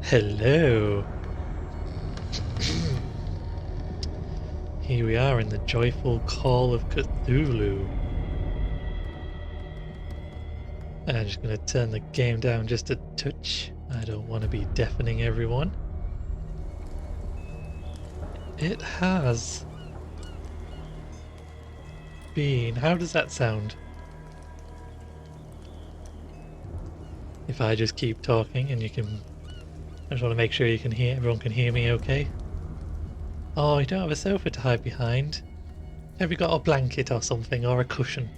Hello. Here we are in the joyful call of Cthulhu. I'm just going to turn the game down just a touch. I don't want to be deafening everyone. It has been... How does that sound? If I just keep talking and you can... I just want to make sure you can hear... Everyone can hear me okay? Oh, you don't have a sofa to hide behind. Have you got a blanket or something, or a cushion?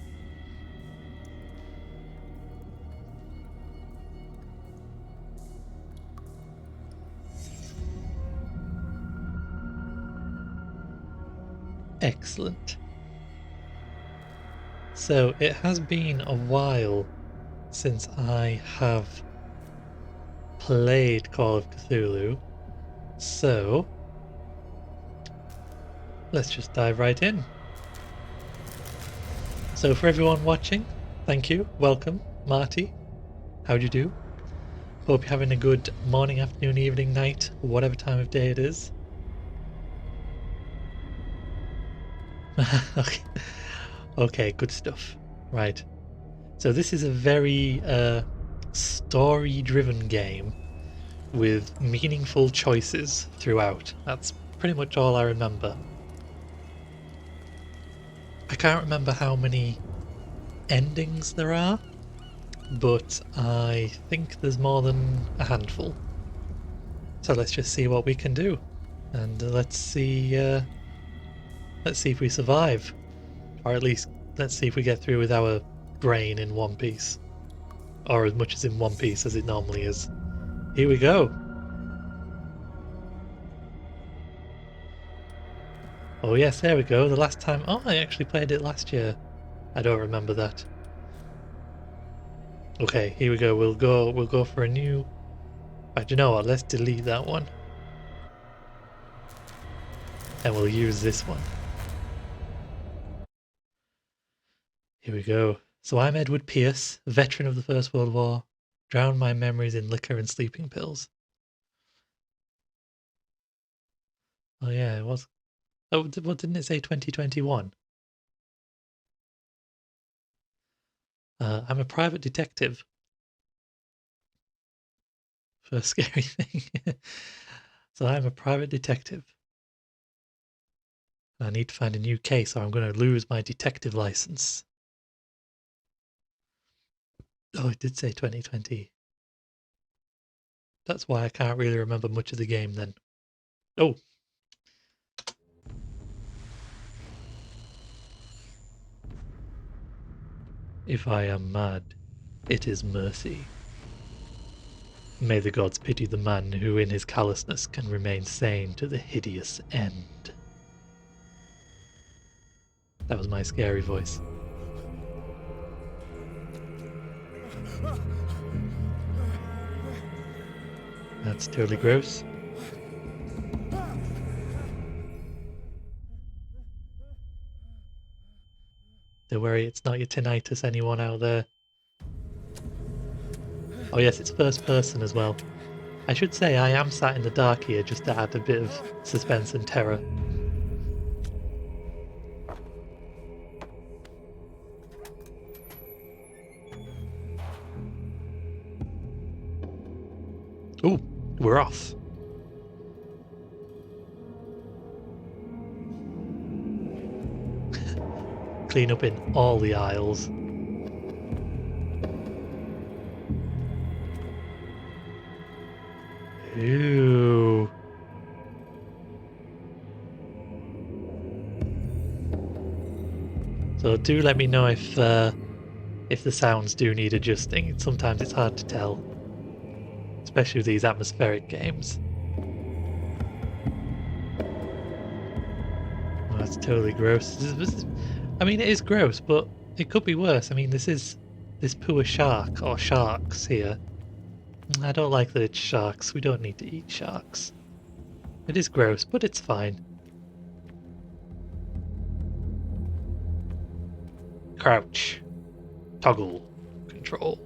Excellent. So, it has been a while since I have played Call of Cthulhu, so let's just dive right in. So for everyone watching, thank you, welcome, Marti, how'd you do? Hope you're having a good morning, afternoon, evening, night, whatever time of day it is. Okay. Okay, good stuff. Right. So this is a very story-driven game with meaningful choices throughout. That's pretty much all I remember. I can't remember how many endings there are, but I think there's more than a handful. So let's just see what we can do, and let's see if we survive, or at least let's see if we get through with our brain in one piece, or as much as in one piece as it normally is. Here we go. Oh yes, there we go. The last time. Oh, I actually played it last year. I don't remember that. Okay, here we go. We'll go for a new. But you know what? Let's delete that one, and we'll use this one. Here we go. So I'm Edward Pierce, veteran of the First World War. Drowned my memories in liquor and sleeping pills. Oh yeah, it was. Oh, well, didn't it say 2021? I'm a private detective. First scary thing. So I'm a private detective. I need to find a new case or I'm going to lose my detective license. Oh, it did say 2020. That's why I can't really remember much of the game then. Oh. If I am mad, it is mercy. May the gods pity the man who in his callousness can remain sane to the hideous end. That was my scary voice. That's totally gross. Don't worry, it's not your tinnitus, anyone out there. Oh yes, it's first person as well. I should say I am sat in the dark here just to add a bit of suspense and terror. Ooh, we're off. Clean up in all the aisles. Ooh. So do let me know if the sounds do need adjusting. Sometimes it's hard to tell, especially with these atmospheric games. Oh, that's totally gross. I mean, it is gross, but it could be worse. I mean, this poor shark or sharks here. I don't like that it's sharks. We don't need to eat sharks. It is gross, but it's fine. Crouch. Toggle. Control.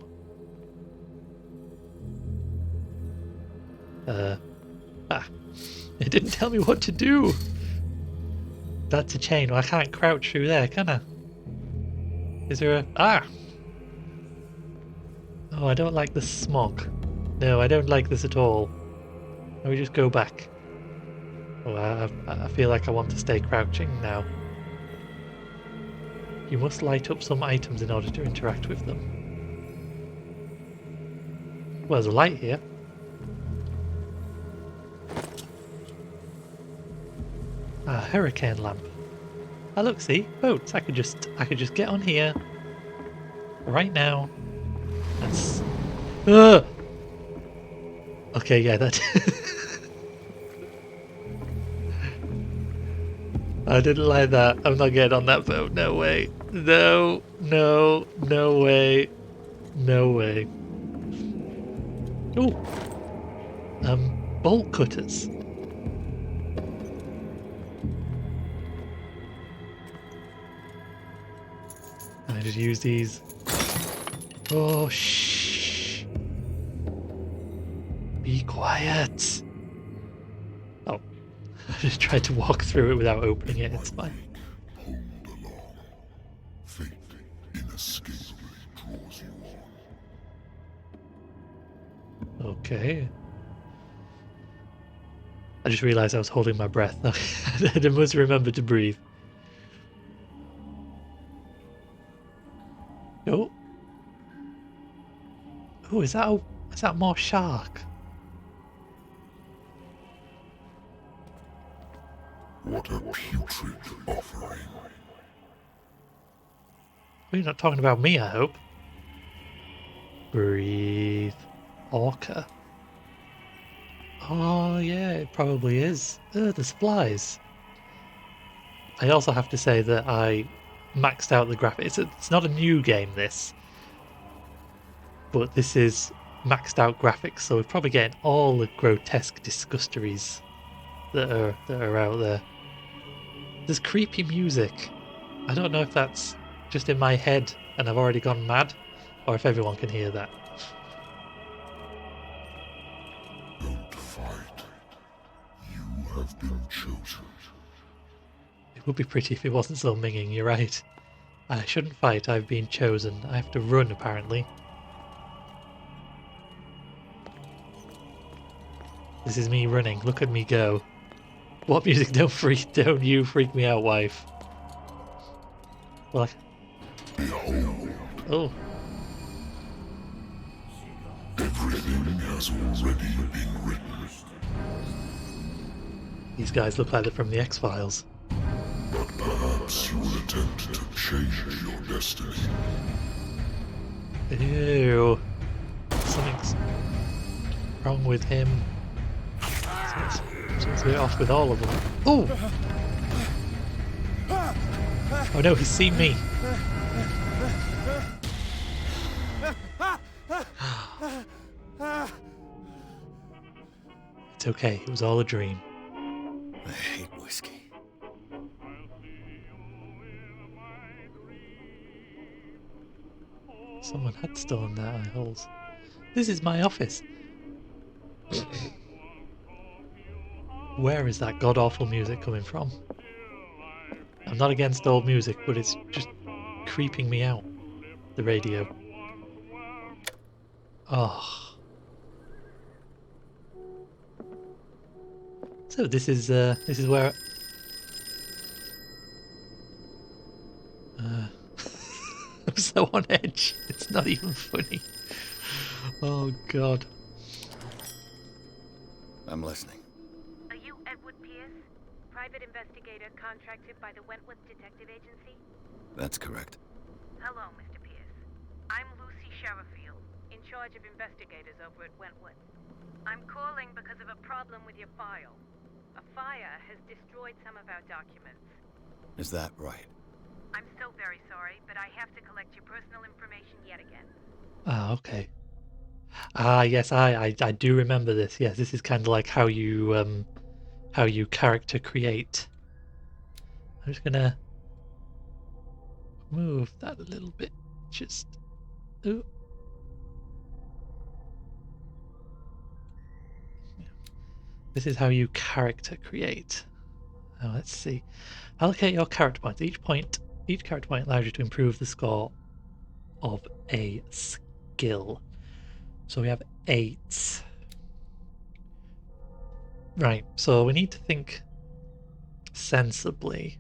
Ah, it didn't tell me what to do. That's a chain. Well, I can't crouch through there, can I? Is there a... Ah! Oh, I don't like the smog. No, I don't like this at all. Let me just go back. Oh, I feel like I want to stay crouching now. You must light up some items in order to interact with them. Well, there's a light here. A hurricane lamp. Ah, look, see? Boats. I could just get on here right now. That's... Okay, yeah, that... I didn't like that. I'm not getting on that boat. No way. No, no, no way. No way. Oh! Bolt cutters. I just use these. Oh, shh. Be quiet. Oh. I just tried to walk through it without opening it. It's fine. Fate inescapably draws you on. Okay. I just realised I was holding my breath. I must remember to breathe. Oh. Oh, is that more shark? What a putrid offering. Well, you're not talking about me, I hope. Breathe. Orca. Oh, yeah, it probably is. The supplies. I also have to say that I maxed out the graphics. It's not a new game, this. But this is maxed out graphics, so we're probably getting all the grotesque disgusteries that are out there. There's creepy music. I don't know if that's just in my head and I've already gone mad, or if everyone can hear that. Don't fight. You have been chosen. It would be pretty if it wasn't so minging, you're right. I shouldn't fight, I've been chosen. I have to run, apparently. This is me running, look at me go. What music? Don't you freak me out, wife. Well, Behold, oh. everything has already been written. These guys look like they're from the X-Files. But perhaps you will attempt to change your destiny. Ew. Something's wrong with him. Something's a bit off with all of them. Oh! Oh no, he's seen me. It's okay, it was all a dream. I hate whiskey. Someone had stolen their eye holes. This is my office. Where is that god-awful music coming from? I'm not against old music, but it's just creeping me out. The radio. Oh. So this is where I'm so on edge. It's not even funny. Oh god. I'm listening. Are you Edward Pierce, private investigator contracted by the Wentworth Detective Agency? That's correct. Hello, Mr. Pierce. I'm Lucy Sherifield, in charge of investigators over at Wentworth. I'm calling because of a problem with your file. A fire has destroyed some of our documents. Is that right? I'm so very sorry, but I have to collect your personal information yet again. Ah, okay. Ah, yes, I do remember this. Yes, this is kind of like how you character create. I'm just gonna move that a little bit. Just ooh. This is how you character create. Now let's see. Allocate your character points. Each character point allows you to improve the score of a skill. So we have 8. Right, so we need to think sensibly.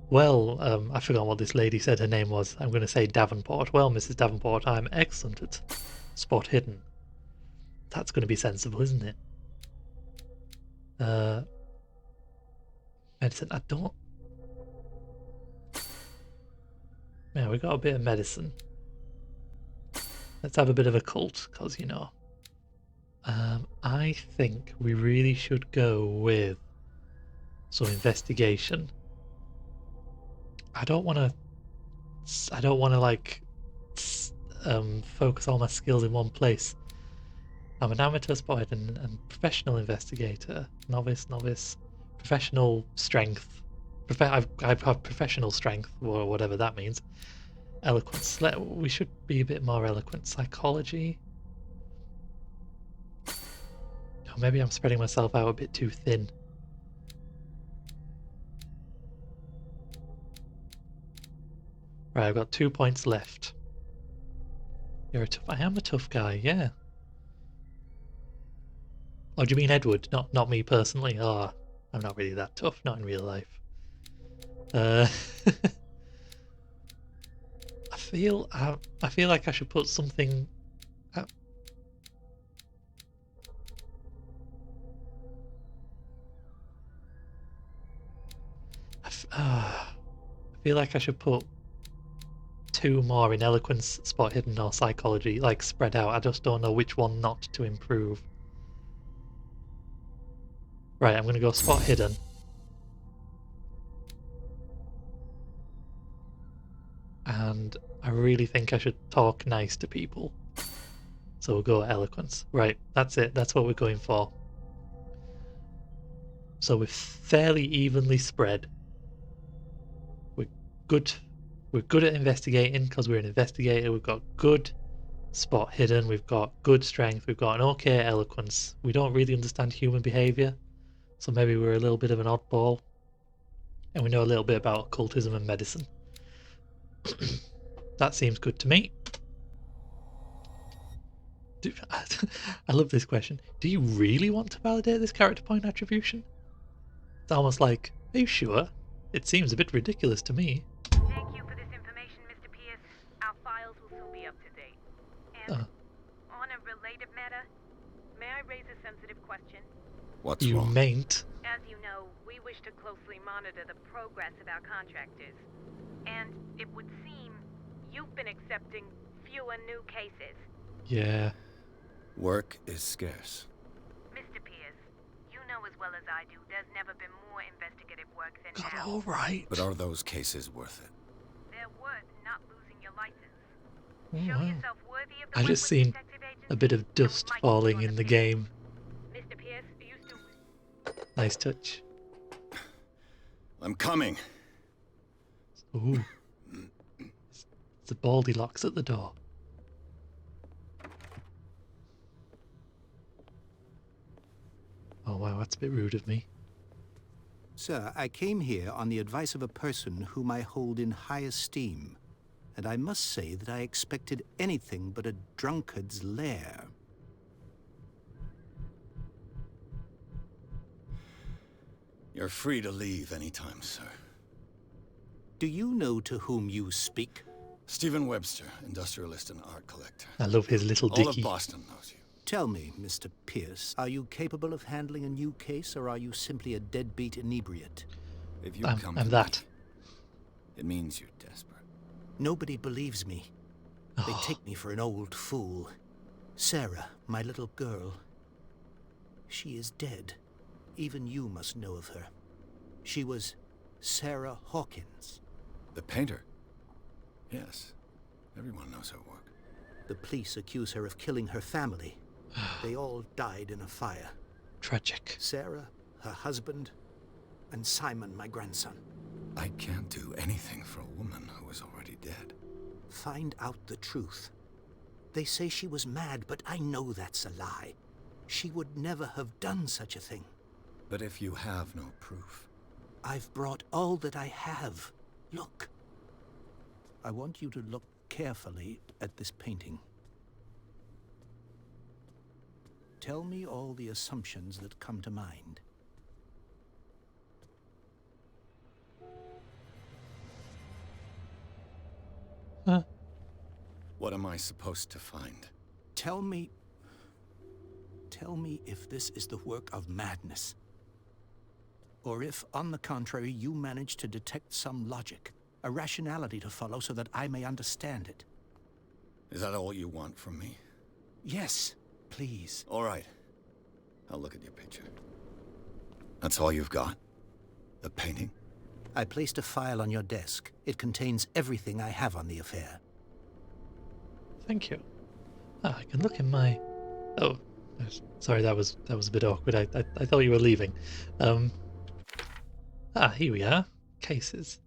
Well, I forgot what this lady said her name was. I'm going to say Davenport. Well, Mrs. Davenport, I'm excellent at spot hidden. That's going to be sensible, isn't it? Medicine, I don't... Yeah, we got a bit of medicine. Let's have a bit of a cult, because, you know. I think we really should go with some investigation. I don't want to like focus all my skills in one place. I'm an amateur spot and professional investigator, novice, professional strength. I have professional strength, or whatever that means. Eloquence. We should be a bit more eloquent. Psychology. Or maybe I'm spreading myself out a bit too thin. Right, I've got 2 points left. I am a tough guy, yeah. Oh, do you mean Edward? Not me personally. Oh, I'm not really that tough, not in real life. I feel like I should put something. I feel like I should put 2 more in eloquence, spot hidden, or psychology, like spread out. I just don't know which one not to improve. Right, I'm gonna go spot hidden. And I really think I should talk nice to people. So we'll go eloquence. Right, that's it. That's what we're going for. So we're fairly evenly spread. We're good. We're good at investigating because we're an investigator. We've got good spot hidden. We've got good strength. We've got an okay eloquence. We don't really understand human behavior, so maybe we're a little bit of an oddball. And we know a little bit about occultism and medicine. That seems good to me. I love this question. Do you really want to validate this character point attribution? It's almost like, are you sure? It seems a bit ridiculous to me. Thank you for this information, Mr. Pierce. Our files will soon be up to date. And on a related matter, may I raise a sensitive question? What's you wrong? mayn't. As you know, we wish to closely monitor the progress of our contractors. And it would seem you've been accepting fewer new cases. Yeah. Work is scarce. Mr. Pierce, you know as well as I do, there's never been more investigative work than God, now. all right. But are those cases worth it? They're worth not losing your license. Oh, Show wow. yourself worthy of the I just Wentworth seen Detective Agency, a bit of dust and we might falling be on in a the pair. game. Mr. Pierce, are you still... Nice touch. I'm coming. Ooh. It's the Baldy locks at the door. Oh wow, that's a bit rude of me. Sir, I came here on the advice of a person whom I hold in high esteem, and I must say that I expected anything but a drunkard's lair. You're free to leave anytime, sir. Do you know to whom you speak? Stephen Webster, industrialist and art collector. I love his little All of dicky. Boston knows you. Tell me, Mr. Pierce, are you capable of handling a new case, or are you simply a deadbeat inebriate? If you come I'm to that. me, it means you're desperate. Nobody believes me. They Oh. take me for an old fool. Sarah, my little girl. She is dead. Even you must know of her. She was Sarah Hawkins. The painter? Yes. Everyone knows her work. The police accuse her of killing her family. They all died in a fire. Tragic. Sarah, her husband, and Simon, my grandson. I can't do anything for a woman who is already dead. Find out the truth. They say she was mad, but I know that's a lie. She would never have done such a thing. But if you have no proof... I've brought all that I have. Look. I want you to look carefully at this painting. Tell me all the assumptions that come to mind. Huh? What am I supposed to find? Tell me if this is the work of madness. Or if, on the contrary, you manage to detect some logic, a rationality to follow so that I may understand it. Is that all you want from me? Yes, please. All right. I'll look at your picture. That's all you've got? The painting? I placed a file on your desk. It contains everything I have on the affair. Thank you. Ah, I can look in my... Oh, sorry, that was a bit awkward. I thought you were leaving. Here we are. Cases.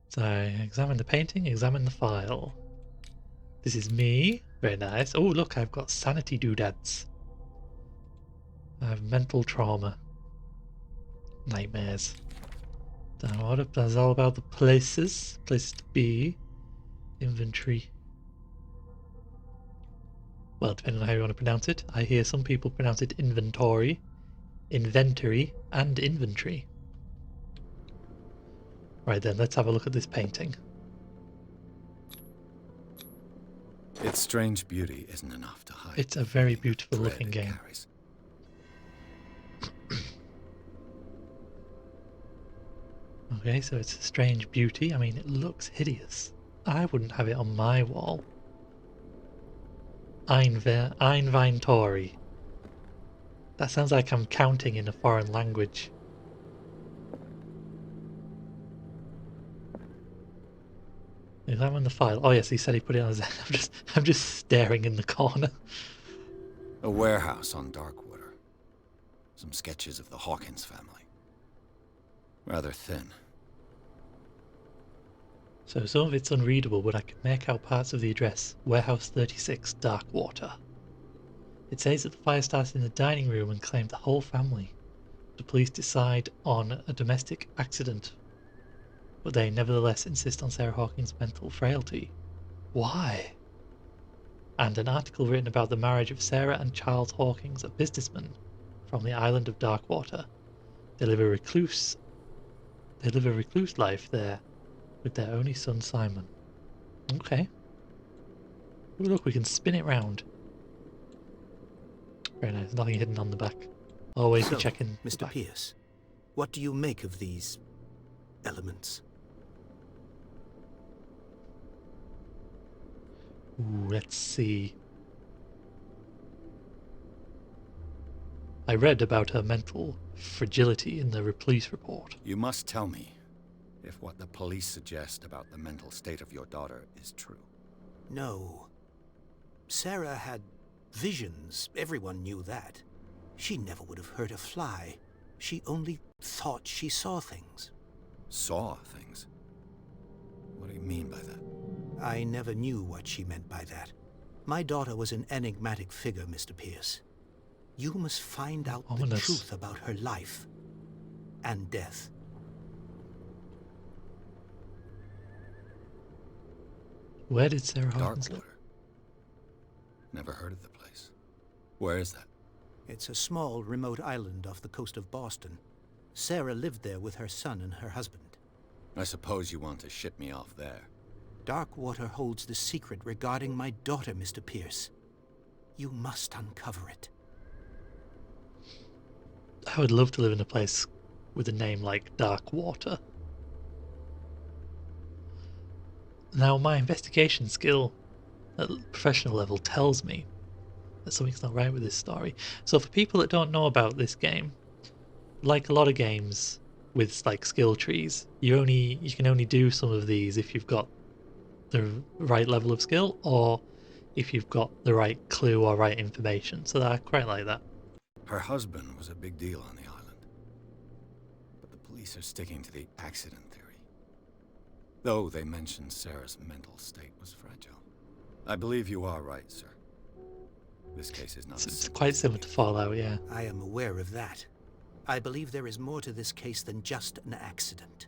So, examine the painting, examine the file. This is me. Very nice. Oh, look, I've got sanity doodads. I have mental trauma. Nightmares. Download. That's all about the places. Places to be. Inventory. Well, depending on how you want to pronounce it. I hear some people pronounce it inventory, inventory, and inventory. Right then, let's have a look at this painting. Its strange beauty isn't enough to hide. It's a very beautiful looking game. Carries. Okay, so it's a strange beauty. I mean, it looks hideous. I wouldn't have it on my wall. Einveintori. That sounds like I'm counting in a foreign language. Examine the file. Oh yes, he said he put it on his... I'm just staring in the corner. A warehouse on Darkwater. Some sketches of the Hawkins family. Rather thin. So some of it's unreadable, but I can make out parts of the address. Warehouse 36, Darkwater. It says that the fire started in the dining room and claimed the whole family. The police decide on a domestic accident, but they nevertheless insist on Sarah Hawkins' mental frailty. Why? And an article written about the marriage of Sarah and Charles Hawkins, a businessman from the island of Darkwater. They live a recluse life there with their only son Simon. Okay. Ooh, look, we can spin it round. Very nice. Nothing hidden on the back. Always be checking the Mr. back. Pierce, what do you make of these elements? Ooh, let's see. I read about her mental fragility in the police report. You must tell me if what the police suggest about the mental state of your daughter is true. No. Sarah had visions. Everyone knew that. She never would have hurt a fly. She only thought she saw things. Saw things? What do you mean by that? I never knew what she meant by that. My daughter was an enigmatic figure, Mr. Pierce. You must find out the Ominous. truth about her life and death. Where did Sarah Hawkins live? Darkwater. Never heard of the place. Where is that? It's a small, remote island off the coast of Boston. Sarah lived there with her son and her husband. I suppose you want to ship me off there. Darkwater holds the secret regarding my daughter, Mr. Pierce. You must uncover it. I would love to live in a place with a name like Darkwater. Now, my investigation skill at professional level tells me that something's not right with this story. So for people that don't know about this game, like a lot of games with like skill trees, you can only do some of these if you've got the right level of skill or if you've got the right clue or right information. So I quite like that. Her husband was a big deal on the island. But the police are sticking to the accident theory. Though they mentioned Sarah's mental state was fragile. I believe you are right, sir. This case is not as It's simple quite as similar to Fallout, yeah. I am aware of that. I believe there is more to this case than just an accident.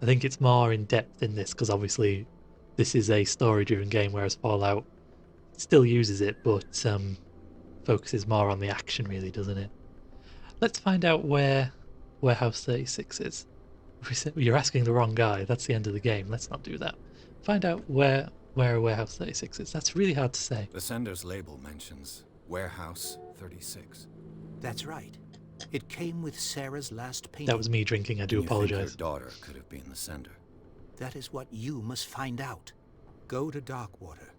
I think it's more in depth in this because obviously this is a story-driven game, whereas Fallout still uses it, but focuses more on the action, really, doesn't it? Let's find out where Warehouse 36 is. You're asking the wrong guy. That's the end of the game. Let's not do that. Find out where Warehouse 36 is. That's really hard to say. The sender's label mentions Warehouse 36. That's right. It came with Sarah's last painting. That was me drinking. I do You think apologize. her daughter could have been the sender? That is what you must find out. Go to Darkwater.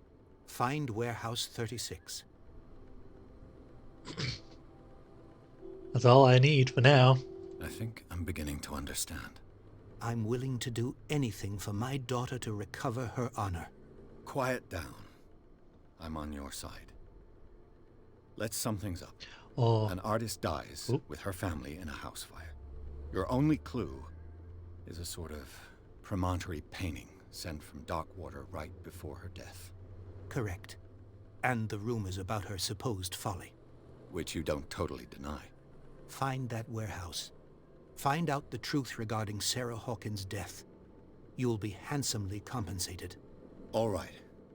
Find Warehouse 36. That's all I need for now. I think I'm beginning to understand. I'm willing to do anything for my daughter to recover her honor. Quiet down. I'm on your side. Let's sum things up. Or An artist dies Oop. with her family in a house fire. Your only clue is a sort of promontory painting sent from Darkwater right before her death, Correct. And the rumors about her supposed folly. which you don't totally deny. Find that warehouse. Find out the truth regarding Sarah Hawkins' death. You'll be handsomely compensated. All right,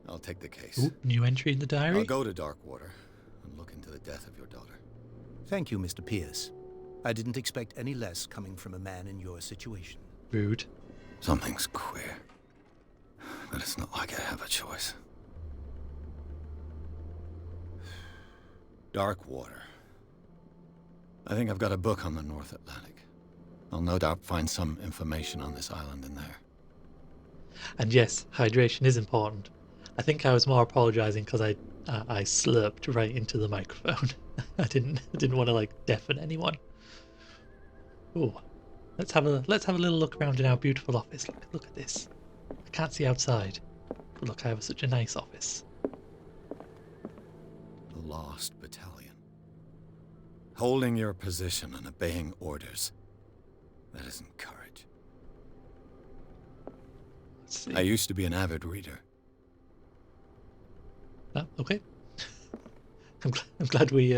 I'll take the case. Ooh, new entry in the diary. I'll go to Darkwater and look into the death of your daughter. Thank you, Mr. Pierce. I didn't expect any less coming from a man in your situation. Rude. Something's queer, but it's not like I have a choice. Darkwater. I think I've got a book on the North Atlantic. I'll no doubt find some information on this island in there. And yes, hydration is important. I think I was more apologising because I slurped right into the microphone. I didn't want to like deafen anyone. Oh, let's have a little look around in our beautiful office. Look at this. I can't see outside, but look, I have such a nice office. The Lost Battalion. Holding your position and obeying orders. That isn't courage. Let's see. I used to be an avid reader. Oh, okay. I'm glad we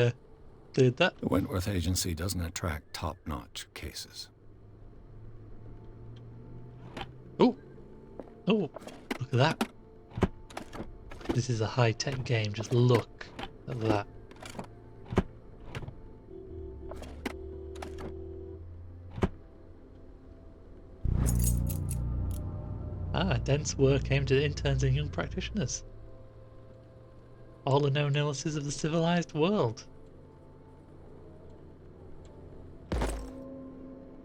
did that. The Wentworth Agency doesn't attract top-notch cases. Oh, look at that. This is a high-tech game. Just look at that. Dense work aimed at interns and young practitioners. All the known illnesses of the civilized world.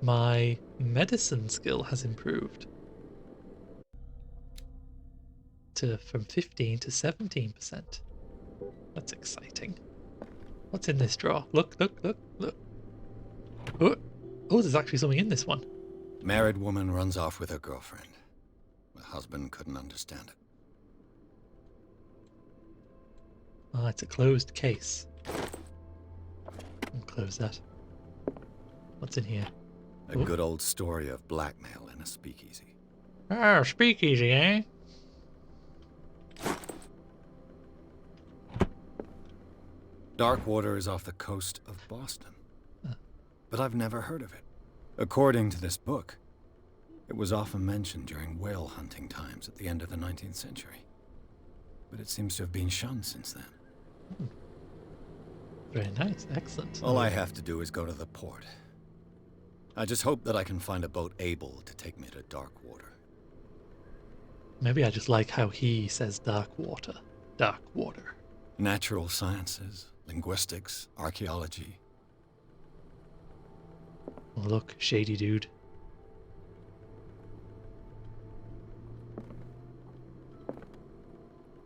My medicine skill has improved from 15 to 17%. That's exciting. What's in this drawer? Look. Oh, there's actually something in this one. Married woman runs off with her girlfriend. The husband couldn't understand it. Ah, it's a closed case. I'll close that. What's in here? A good old story of blackmail in a speakeasy. Ah, speakeasy, eh? Darkwater is off the coast of Boston. But I've never heard of it. According to this book, it was often mentioned during whale hunting times at the end of the 19th century. But it seems to have been shunned since then. Very nice, excellent. All I have to do is go to the port. I just hope that I can find a boat able to take me to Darkwater. Maybe I just like how he says dark water. Dark water. Natural sciences, linguistics, archaeology. Oh, look, shady dude.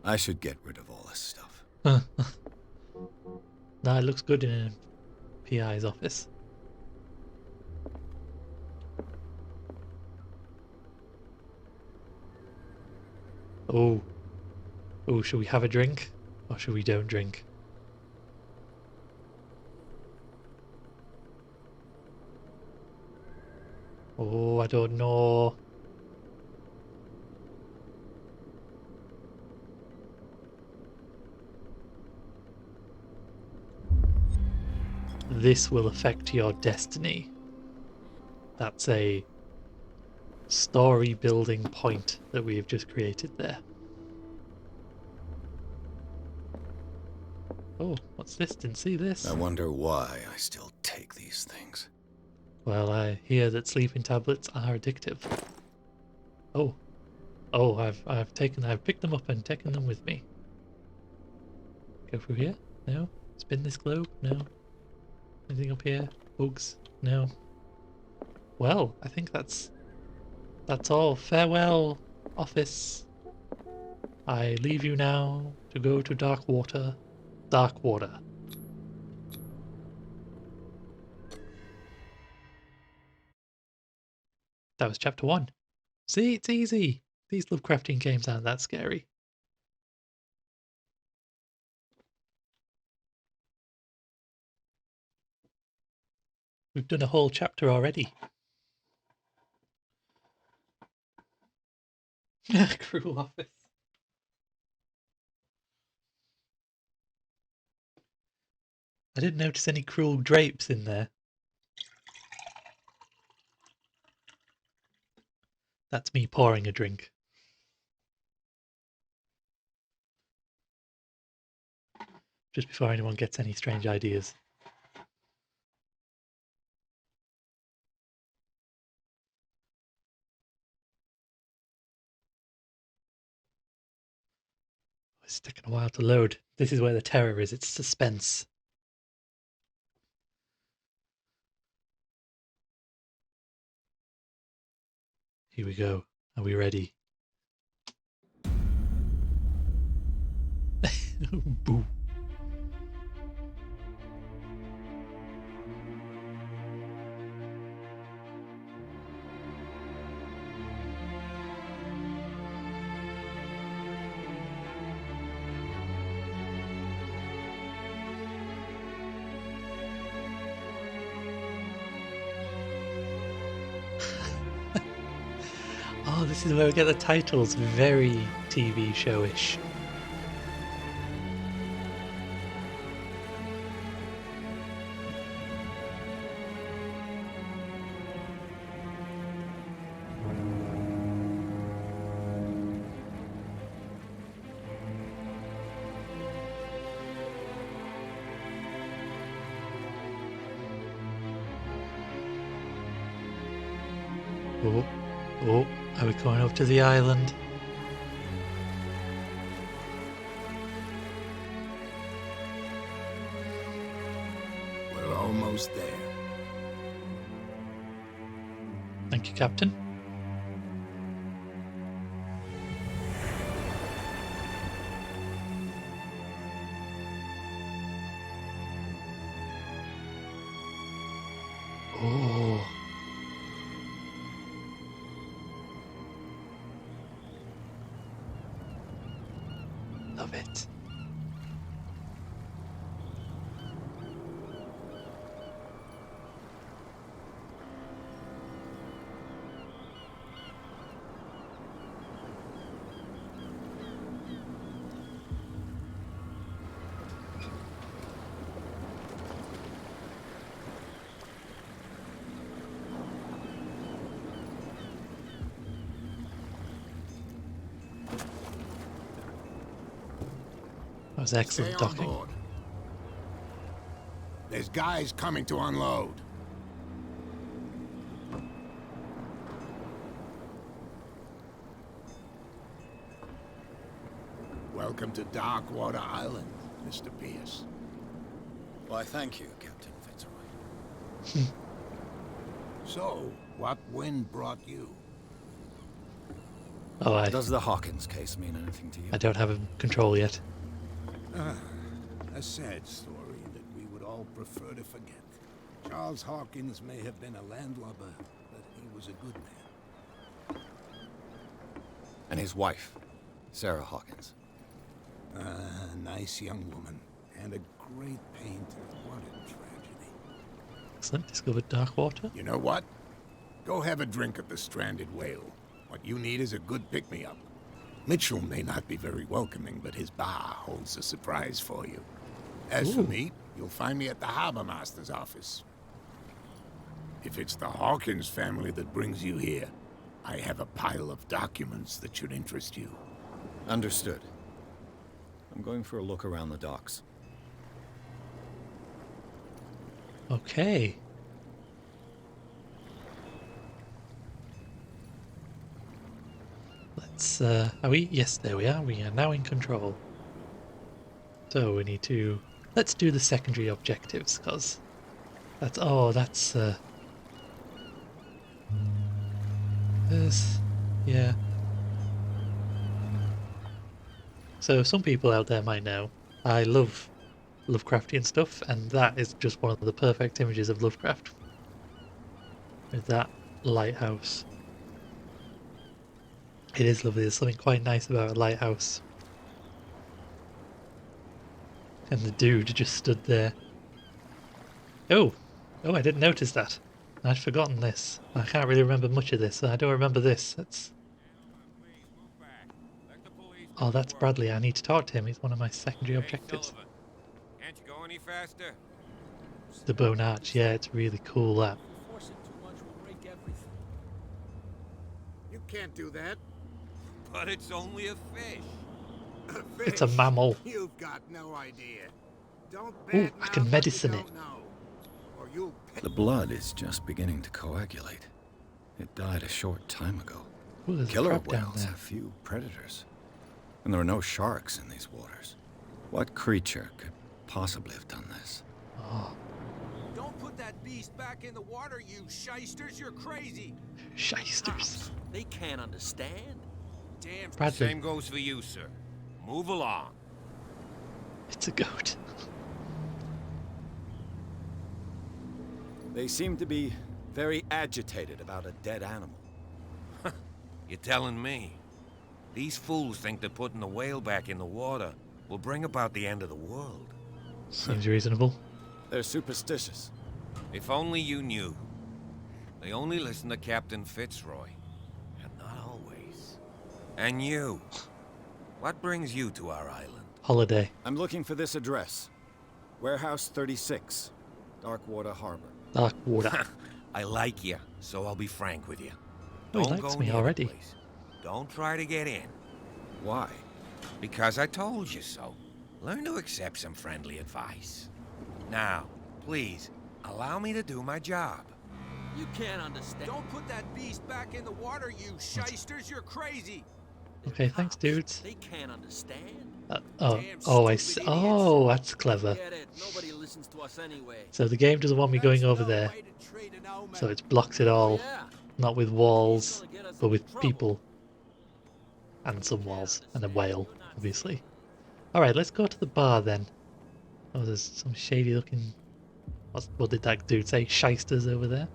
I should get rid of all this stuff. Nah, it looks good in a PI's office. Oh. Oh, should we have a drink? Or should we don't drink? Oh, I don't know. this will affect your destiny. That's a story building point that we have just created there. Oh, what's this? Didn't see this. I wonder why I still take these things. Well, I hear that sleeping tablets are addictive. Oh. Oh, I've picked them up and taken them with me. Go through here? No. Spin this globe? No. Anything up here? Bugs? No. Well, I think that's all. Farewell, office. I leave you now to go to dark water. Dark water. That was chapter 1. See, it's easy. These Lovecraftian games aren't that scary. We've done a whole chapter already. Cruel office. I didn't notice any cruel drapes in there. That's me pouring a drink. Just before anyone gets any strange ideas. It's taking a while to load. This is where the terror is. It's suspense. Here we go. Are we ready? Boo. Oh, this is where we get the titles. Very TV showish. Oh, oh, are we going up to the island? We're almost there. Thank you, Captain. Oh. Love it. That was excellent Stay on docking. board. There's guys coming to unload. Welcome to Darkwater Island, Mr. Pierce. Why, thank you, Captain Fitzroy. So, what wind brought you? Oh, Does the Hawkins case mean anything to you? I don't have control yet. A sad story that we would all prefer to forget. Charles Hawkins may have been a landlubber, but he was a good man. And his wife, Sarah Hawkins. A nice young woman, and a great painter. What a tragedy. Excellent. Discovered dark water. You know what? Go have a drink at the Stranded Whale. What you need is a good pick-me-up. Mitchell may not be very welcoming, but his bar holds a surprise for you. As for Ooh. me, you'll find me at the harbor master's office. If it's the Hawkins family that brings you here, I have a pile of documents that should interest you. Understood. I'm going for a look around the docks. Okay. Let's, are we? Yes, there we are. We are now in control. So we need to, let's do the secondary objectives, because that's, oh, that's, this, yeah. So some people out there might know, I love Lovecraftian stuff, and that is just one of the perfect images of Lovecraft. With that lighthouse. It is lovely, there's something quite nice about a lighthouse. And the dude just stood there. Oh! Oh, I didn't notice that. I'd forgotten this. I can't really remember much of this. I don't remember this. That's... Oh, that's Bradley. I need to talk to him. He's one of my secondary objectives. Can't you go any faster? The bone arch. Yeah, it's really cool, that. You can't do that. But it's only a fish. It's a mammal. You've got no idea. Don't Ooh, I can medicine it. The blood is just beginning to coagulate. It died a short time ago. Ooh, there's a Killer crab down whales there. have few predators. And there are no sharks in these waters. What creature could possibly have done this? Oh, Don't put that beast back in the water, you shysters. You're crazy. shysters. They can't understand. Damn. Bradley. Same goes for you, sir. Move along. It's a goat. They seem to be very agitated about a dead animal. You're telling me? These fools think that putting the whale back in the water will bring about the end of the world. Seems reasonable. They're superstitious. If only you knew. They only listen to Captain Fitzroy. And not always. And you. What brings you to our island? Holiday. I'm looking for this address. Warehouse 36, Darkwater Harbor. Dark water. I like you, so I'll be frank with you. Oh, he Don't likes go me near the already. place. Don't try to get in. Why? Because I told you so. Learn to accept some friendly advice. Now, please, allow me to do my job. You can't understand. Don't put that beast back in the water, you shysters. You're crazy. Okay, thanks, dudes. They can't understand. I see. Oh, that's clever. Get it. Nobody listens to us anyway. So the game doesn't want me going over there, so it blocks it all. Yeah. Not with walls, but with people. And some walls. And a whale, obviously. Alright, let's go to the bar then. Oh, there's some shady looking... What did that dude say? Shysters over there?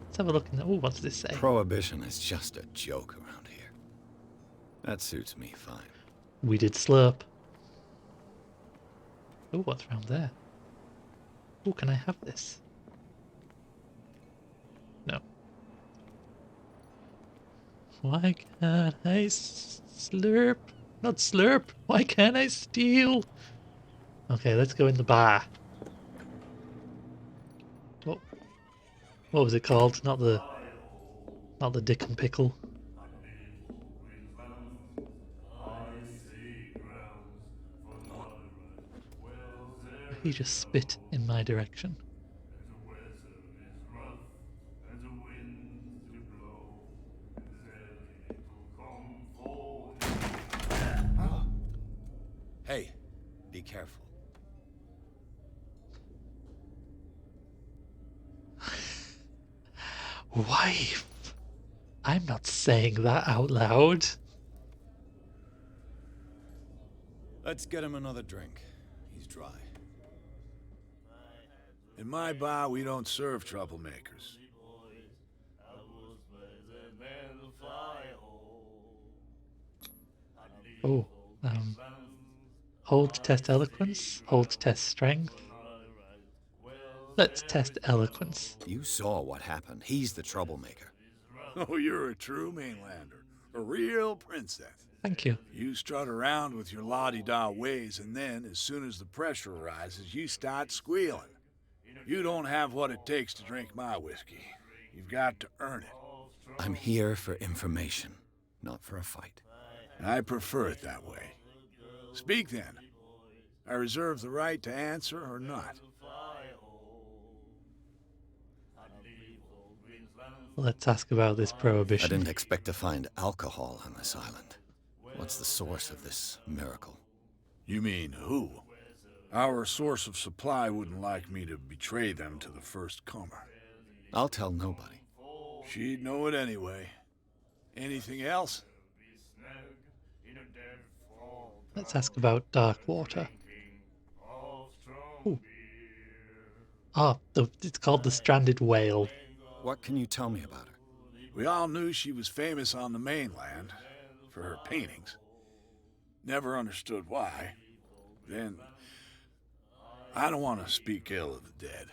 Let's have a look in there. Oh, what does this say? Prohibition is just a joke around here. That suits me fine. We did slurp. Oh, what's around there? Oh, can I have this? No. Why can't I slurp? Not slurp. Why can't I steal? Okay, let's go in the bar. What was it called? Not the Dick and Pickle. He just spit in my direction. Hey, be careful. Wife! I'm not saying that out loud. Let's get him another drink. He's dry. In my bar, we don't serve troublemakers. Oh, hold to test eloquence, hold to test strength. Let's test eloquence. You saw what happened. He's the troublemaker. Oh, you're a true mainlander. A real princess. Thank you. You strut around with your la-di-da ways, and then, as soon as the pressure arises, you start squealing. You don't have what it takes to drink my whiskey. You've got to earn it. I'm here for information, not for a fight. I prefer it that way. Speak then. I reserve the right to answer or not. Let's ask about this I prohibition. didn't expect to find alcohol on this island. What's the source of this miracle? You mean who? Our source of supply wouldn't like me to betray them to the first comer. I'll tell nobody. She'd know it anyway. Anything else? Let's ask about Darkwater. Ooh. Ah, it's called the Stranded Whale. What can you tell me about her? We all knew she was famous on the mainland for her paintings. Never understood why. Then, I don't want to speak ill of the dead.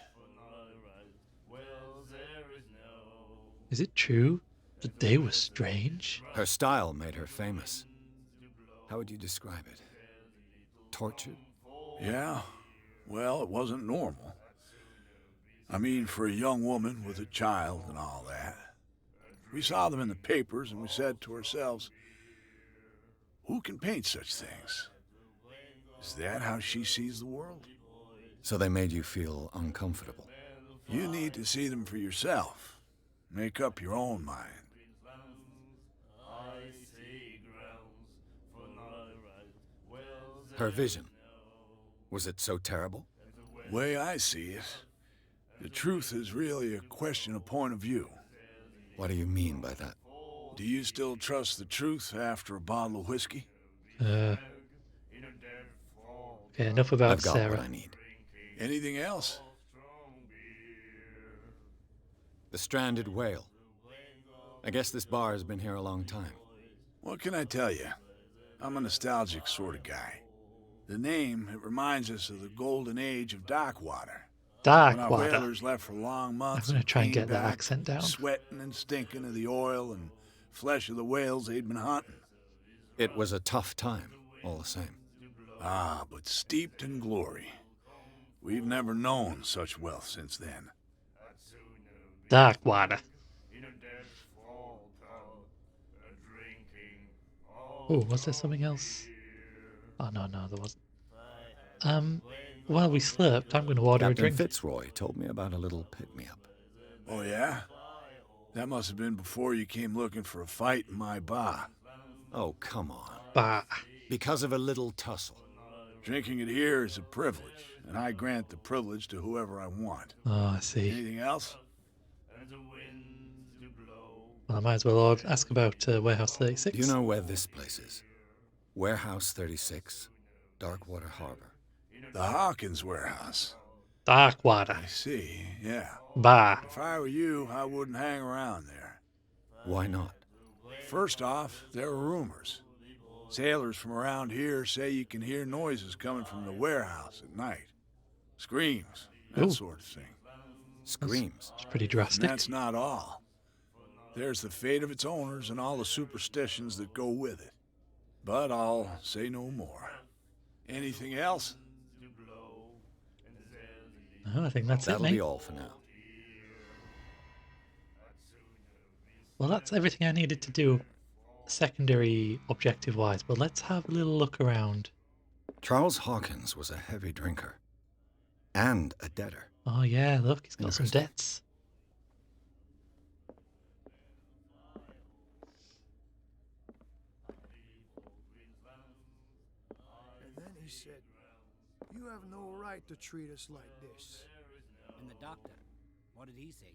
Is it true that they were strange? Her style made her famous. How would you describe it? Tortured? Yeah, well, it wasn't normal. I mean, for a young woman with a child and all that. We saw them in the papers and we said to ourselves, who can paint such things? Is that how she sees the world? So they made you feel uncomfortable. You need to see them for yourself. Make up your own mind. Her vision. Was it so terrible? Way I see it, the truth is really a question of point of view. What do you mean by that? Do you still trust the truth after a bottle of whiskey? Okay, enough about I've got Sarah. what I need. Anything else? The Stranded Whale. I guess this bar has been here a long time. What can I tell you? I'm a nostalgic sort of guy. The name, it reminds us of the golden age of Darkwater. When our Darkwater. whalers left for long months. I'm gonna try and came get that back, accent down. Sweating and stinking of the oil and flesh of the whales they'd been hunting. It was a tough time, all the same. Ah, but steeped in glory. We've never known such wealth since then. Darkwater. Oh, was there something else? Oh, no, there wasn't. While we slept, I'm going to order a Captain drink. Fitzroy told me about a little pick-me-up. Oh, yeah? That must have been before you came looking for a fight in my bar. Oh, come on. Bah. Because of a little tussle. Drinking it here is a privilege, and I grant the privilege to whoever I want. Oh, I see. Anything else? Well, I might as well ask about Warehouse 36. Do you know where this place is? Warehouse 36, Darkwater Harbor. The Hawkins warehouse. Darkwater. I see, yeah. Bah. If I were you, I wouldn't hang around there. Why not? First off, there are rumors. Sailors from around here say you can hear noises coming from the warehouse at night. Screams, that Ooh. sort of thing. Screams. It's pretty And drastic. that's not all. There's the fate of its owners and all the superstitions that go with it. But I'll say no more. Anything else? Oh, I think that's That'll it, be mate. all for now. Well, that's everything I needed to do secondary objective-wise, but let's have a little look around. Charles Hawkins was a heavy drinker. And a debtor. Oh, yeah, look, he's got some Interesting. debts. And then he said, "You have no right to treat us like this." And the doctor, what did he say?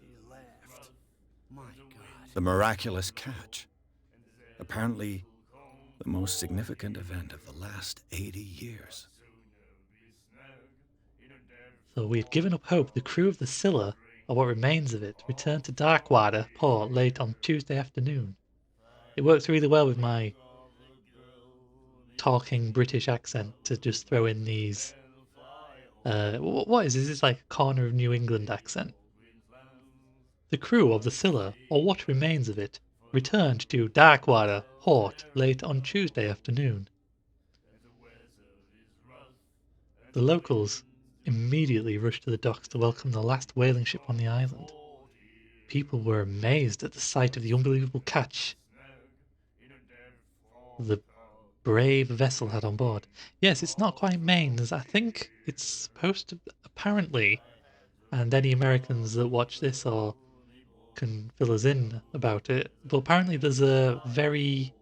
He laughed. My God. The miraculous catch. Apparently, the most significant event of the last 80 years. So we had given up hope. The crew of the Scylla, or what remains of it, returned to Darkwater port late on Tuesday afternoon. It works really well with my talking British accent to just throw in these. What is this? It's like a corner of New England accent. The crew of the Scylla, or what remains of it, returned to Darkwater port late on Tuesday afternoon. The locals immediately rushed to the docks to welcome the last whaling ship on the island. People were amazed at the sight of the unbelievable catch the brave vessel had on board. Yes, it's not quite Maine's. I think it's supposed to, apparently, and any Americans that watch this or can fill us in about it, but apparently there's a very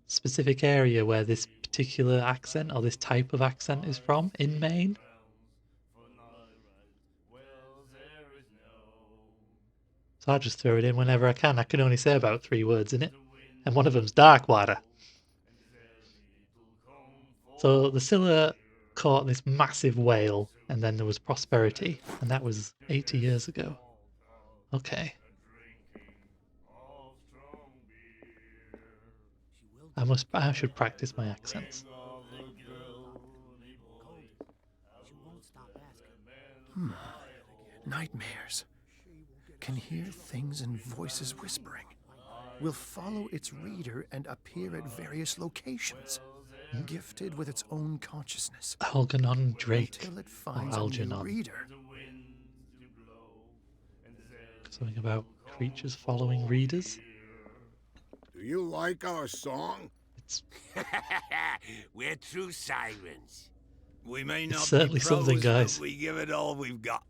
specific area where this particular accent or this type of accent is from in Maine. So I just throw it in whenever I can. I can only say about 3 words in it, and one of them's dark water. So the Scylla caught this massive whale, and then there was Prosperity, and that was 80 years ago. Okay. I should practice my accents. She won't stop asking. Nightmares. Can hear things and voices whispering. Will follow its reader and appear at various locations. Gifted with its own consciousness. Algernon Drake. Until it Or finds a new Algernon. reader. Something about creatures following readers. Do you like our song? It's We're true sirens. We may It's not certainly be pros, something, guys. but we give it all we've got.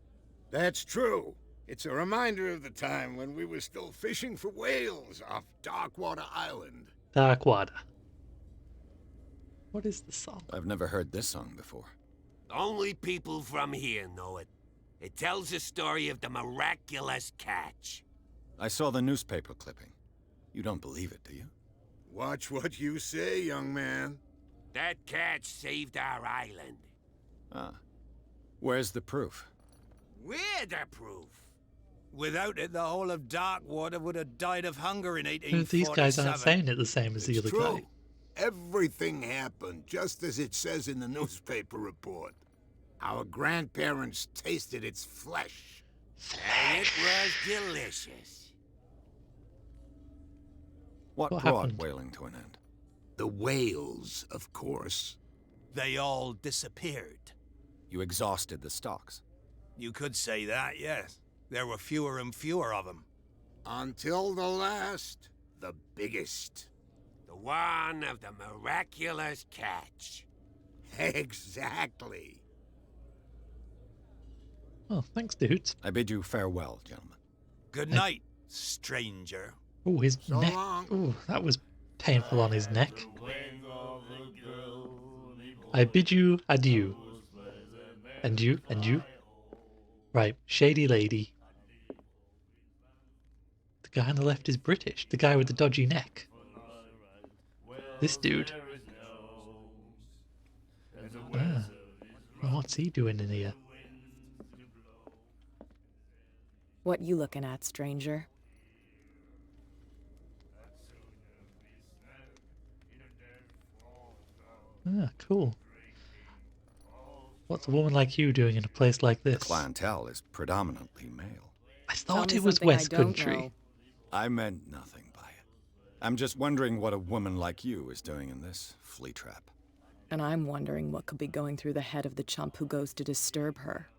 That's true. It's a reminder of the time when we were still fishing for whales off Darkwater Island. Dark Water. What is the song? I've never heard this song before. Only people from here know it. It tells the story of the miraculous catch. I saw the newspaper clipping. You don't believe it, do you? Watch what you say, young man. That catch saved our island. Ah. Where's the proof? We're the proof. Without it, the whole of Darkwater would have died of hunger in 1847. These guys aren't saying it the same as the It's other true. guy. Everything happened just as it says in the newspaper report. Our grandparents tasted its flesh. And it was delicious. What What brought happened? whaling to an end? The whales, of course. They all disappeared. You exhausted the stocks. You could say that, yes. There were fewer and fewer of them. Until the last, the biggest. The one of the miraculous catch. Exactly. Oh, thanks, dudes. I bid you farewell, gentlemen. Good night, stranger. Oh, his So neck. long. Oh, that was painful on his neck. I bid you adieu. And you, and you. Right, shady lady. The guy on the left is British. The guy with the dodgy neck. This dude. Ah. Well, what's he doing in here? What you looking at, stranger? Ah, cool. What's a woman like you doing in a place like The this? clientele is predominantly male. I Tell thought me it was something I West don't Country. know. I meant nothing by it. I'm just wondering what a woman like you is doing in this flea trap. And I'm wondering what could be going through the head of the chump who goes to disturb her.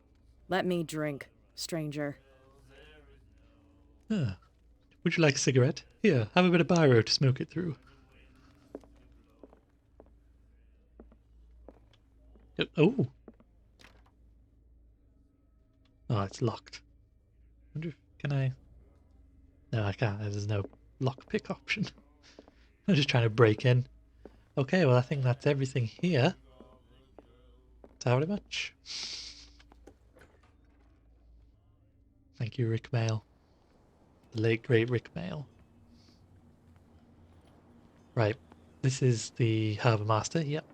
Let me drink, stranger. Ah. Would you like a cigarette? Here, have a bit of biro to smoke it through. Oh. Oh, it's locked. Wonder if, can I? No, I can't. There's no lockpick option. I'm just trying to break in. Okay, well, I think that's everything here. Very much. Thank you, Rick Mail. The late, great Rick Mail. Right. This is the Harbour Master, yep.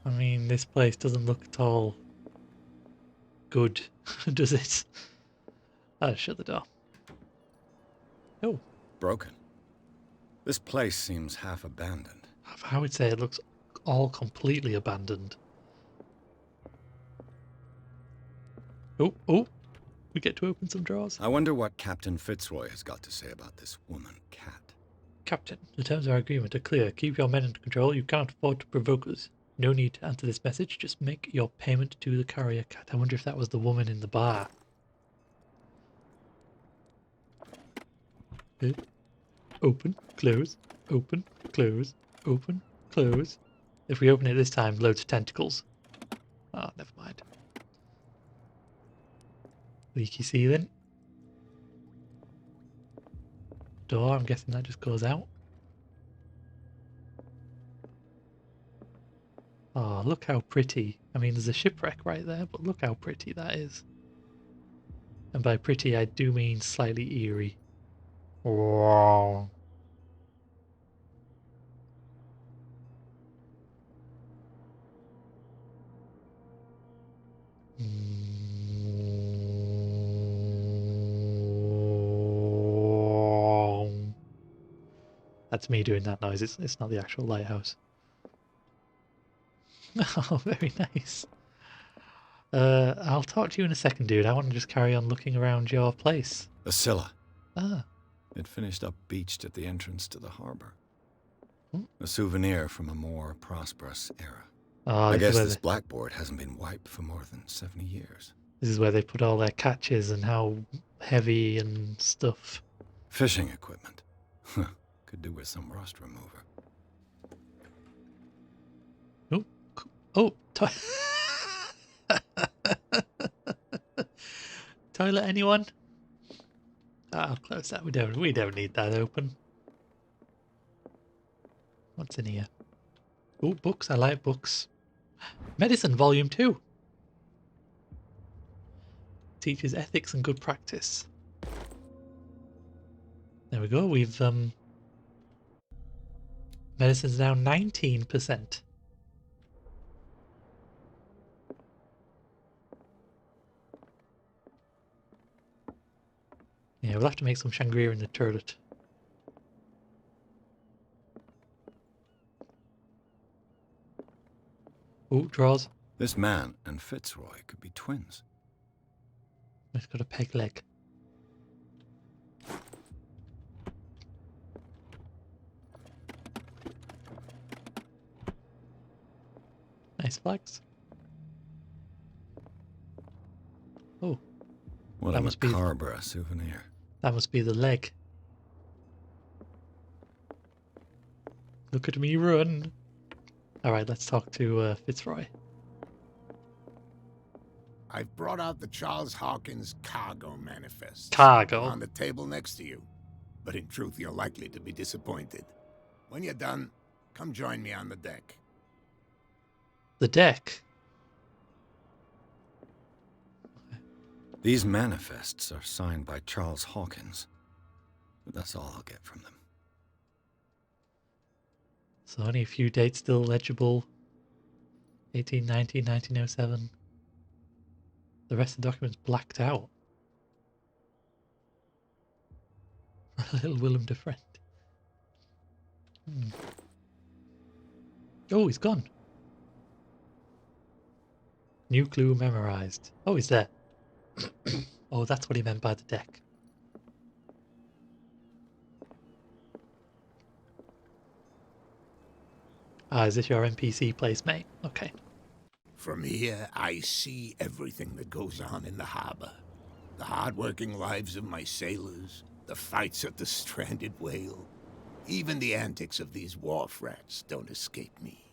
I mean, this place doesn't look at all good, does it? I'll shut the door. Oh, Broken. This place seems half abandoned. I would say it looks all completely abandoned. Oh, oh. We get to open some drawers. I wonder what Captain Fitzroy has got to say about this woman cat. Captain, the terms of our agreement are clear. Keep your men under control. You can't afford to provoke us. No need to answer this message. Just make your payment to the carrier cat. I wonder if that was the woman in the bar. Open, close, open, close, open, close. If we open it this time, loads of tentacles. Oh, never mind. Leaky ceiling. Door, I'm guessing that just goes out. Oh, look how pretty. I mean, there's a shipwreck right there, but look how pretty that is. And by pretty, I do mean slightly eerie. Wow. That's me doing that noise. It's not the actual lighthouse. Oh, very nice. I'll talk to you in a second, dude. I want to just carry on looking around your place. The Scylla. Ah. It finished up beached at the entrance to the harbor. A souvenir from a more prosperous era. Oh, I guess this blackboard hasn't been wiped for more than 70 years. This is where they put all their catches and how heavy and stuff. Fishing equipment. Could do with some rust remover. Oh, toilet, anyone? I'll close that. We don't need that open. What's in here? Oh, books. I like books. Medicine, Volume 2. Teaches ethics and good practice. There we go. We've medicine's now 19%. Yeah, we'll have to make some Shangri-La in the toilet. Oh, drawers. This man and Fitzroy could be twins. He's got a peg leg. Nice flags. Oh. What a macabre souvenir. That must be the leg. Look at me run. Alright, let's talk to Fitzroy. I've brought out the Charles Hawkins cargo manifest. Cargo? On the table next to you. But in truth, you're likely to be disappointed. When you're done, come join me on the deck. The deck? These manifests are signed by Charles Hawkins. But that's all I'll get from them. So only a few dates still legible. 1890, 1907. The rest of the document's blacked out. A little Willem de Friend. Oh, he's gone. New clue memorized. Oh, he's there. Oh, that's what he meant by the deck. Ah, is this your NPC place, mate? Okay. From here, I see everything that goes on in the harbor. The hard-working lives of my sailors, the fights at the stranded whale. Even the antics of these wharf rats don't escape me.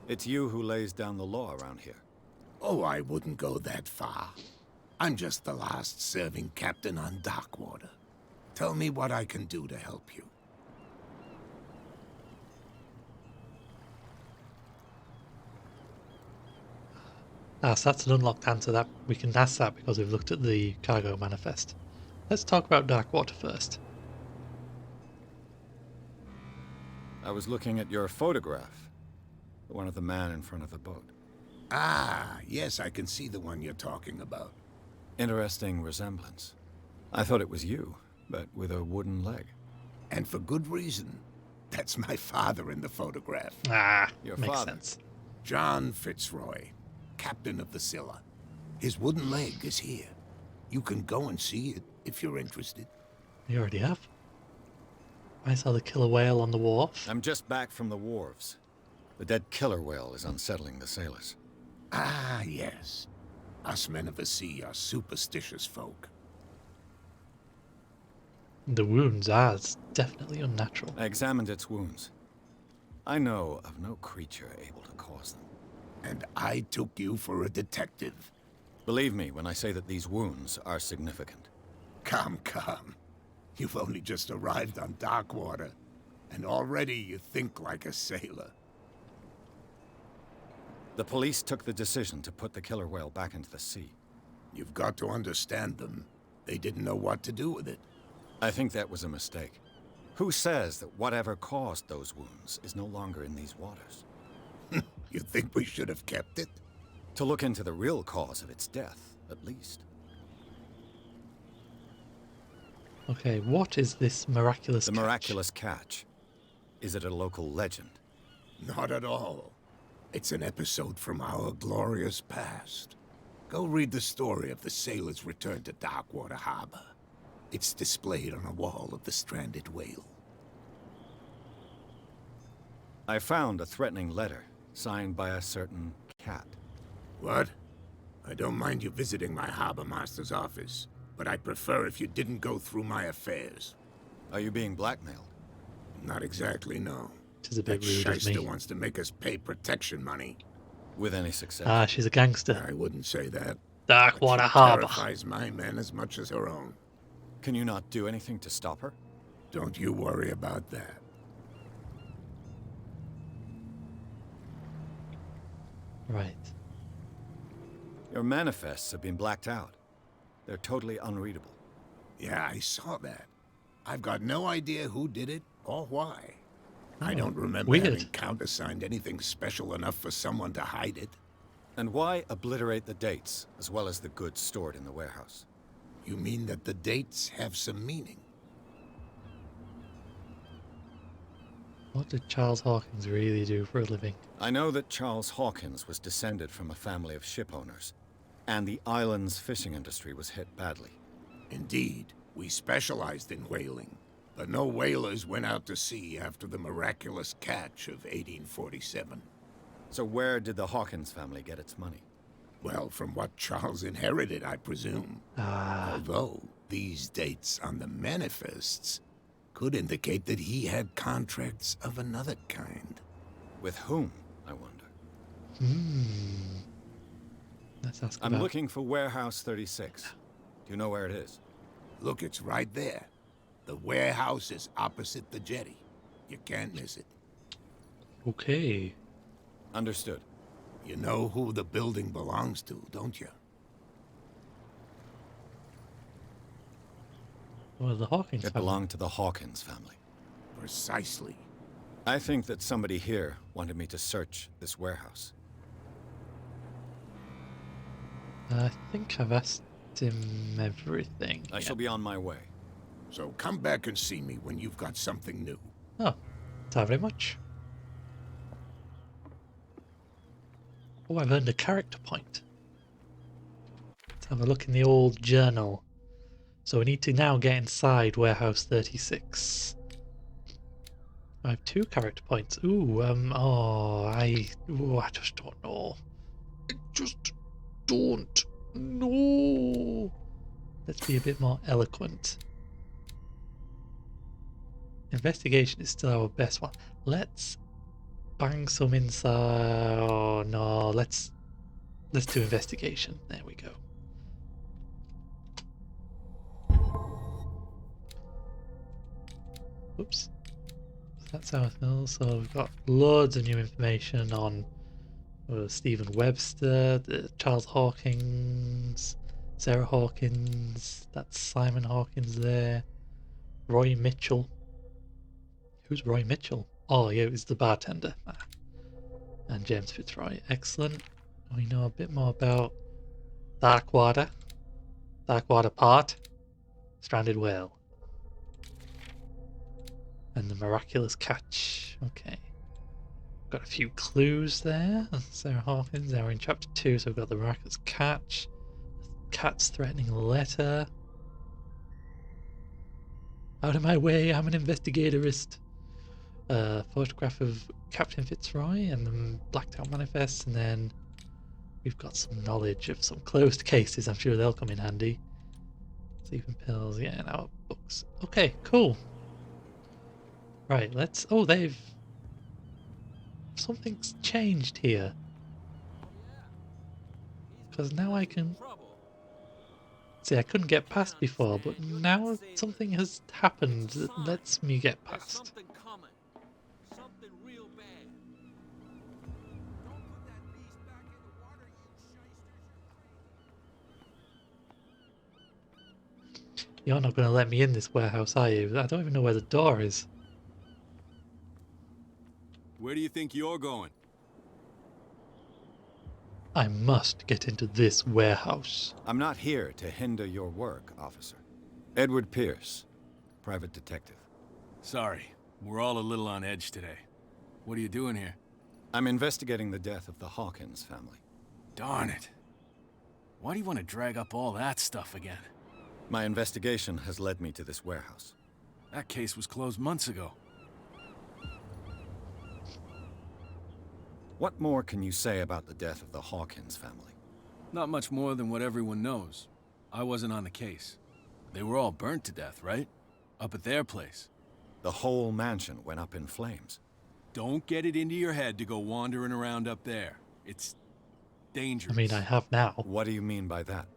It's you who lays down the law around here. Oh, I wouldn't go that far. I'm just the last serving captain on Darkwater. Tell me what I can do to help you. Ah, so that's an unlocked answer. That we can ask that because we've looked at the cargo manifest. Let's talk about Darkwater first. I was looking at your photograph. The one of the man in front of the boat. Ah, yes, I can see the one you're talking about. Interesting resemblance. I thought it was you, but with a wooden leg. And for good reason. That's my father in the photograph. Ah, your makes father. sense. John Fitzroy, captain of the Scylla. His wooden leg is here. You can go and see it if you're interested. You already have. I saw the killer whale on the wharf. I'm just back from the wharves. The dead killer whale is unsettling the sailors. Ah, yes. Us men of the sea are superstitious folk. The wounds are definitely unnatural. I examined its wounds. I know of no creature able to cause them. And I took you for a detective. Believe me when I say that these wounds are significant. Come, come. You've only just arrived on Darkwater, and already you think like a sailor. The police took the decision to put the killer whale back into the sea. You've got to understand them. They didn't know what to do with it. I think that was a mistake. Who says that whatever caused those wounds is no longer in these waters? You think we should have kept it? To look into the real cause of its death, at least. Okay, what is this miraculous catch? The miraculous catch. Is it a local legend? Not at all. It's an episode from our glorious past. Go read the story of the sailor's return to Darkwater Harbor. It's displayed on a wall of the stranded whale. I found a threatening letter, signed by a certain cat. What? I don't mind you visiting my harbor master's office, but I'd prefer if you didn't go through my affairs. Are you being blackmailed? Not exactly, no. She's a bit That rude of shyster me. wants to make us pay protection money. With any success? Ah, she's a gangster. I wouldn't say that. Darkwater But she Harbor. terrifies my men as much as her own. Can you not do anything to stop her? Don't you worry about that. Right. Your manifests have been blacked out. They're totally unreadable. Yeah, I saw that. I've got no idea who did it or why. I don't remember weird. having countersigned anything special enough for someone to hide it. And why obliterate the dates, as well as the goods stored in the warehouse? You mean that the dates have some meaning? What did Charles Hawkins really do for a living? I know that Charles Hawkins was descended from a family of ship owners, and the island's fishing industry was hit badly. Indeed, we specialized in whaling, but no whalers went out to sea after the miraculous catch of 1847. So where did the Hawkins family get its money? Well, from what Charles inherited, I presume. Although these dates on the manifests could indicate that he had contracts of another kind. With whom, I wonder? Let's ask I'm about... looking for Warehouse 36. Do you know where it is? Look, it's right there. The warehouse is opposite the jetty. You can't miss it. Okay. Understood. You know who the building belongs to, don't you? Well, the Hawkins It family. belonged to the Hawkins family. Precisely. I think that somebody here wanted me to search this warehouse. I think I've asked him everything. I shall be on my way. So come back and see me when you've got something new. Oh, thank you very much. Oh, I've earned a character point. Let's have a look in the old journal. So we need to now get inside Warehouse 36. I have 2 character points. Ooh, I just don't know. I just don't know. Let's be a bit more eloquent. Investigation is still our best one. Let's bang some inside. Oh no, let's do investigation. There we go. Oops. That's how it feels. So we've got loads of new information on Stephen Webster, Charles Hawkins, Sarah Hawkins. That's Simon Hawkins there. Roy Mitchell. Who's Roy Mitchell? Oh, yeah, he's the bartender. And James Fitzroy. Excellent. We know a bit more about Darkwater. Darkwater Part. Stranded Whale. And the miraculous catch. Okay. Got a few clues there. Sarah Hawkins. Now we're in chapter 2, so we've got the miraculous catch. Cat's threatening letter. Out of my way, I'm an investigatorist. Photograph of Captain Fitzroy and the blacked out manifests, and then we've got some knowledge of some closed cases. I'm sure they'll come in handy. Sleeping pills, yeah, and our books. Okay, cool. Right, let's... Oh, they've... Something's changed here. Because now I can... See, I couldn't get past before, but now something has happened that lets me get past. You're not going to let me in this warehouse, are you? I don't even know where the door is. Where do you think you're going? I must get into this warehouse. I'm not here to hinder your work, officer. Edward Pierce, private detective. Sorry, we're all a little on edge today. What are you doing here? I'm investigating the death of the Hawkins family. Darn it. Why do you want to drag up all that stuff again? My investigation has led me to this warehouse. That case was closed months ago. What more can you say about the death of the Hawkins family? Not much more than what everyone knows. I wasn't on the case. They were all burnt to death, right? Up at their place. The whole mansion went up in flames. Don't get it into your head to go wandering around up there. It's dangerous. I mean, I have now. What do you mean by that?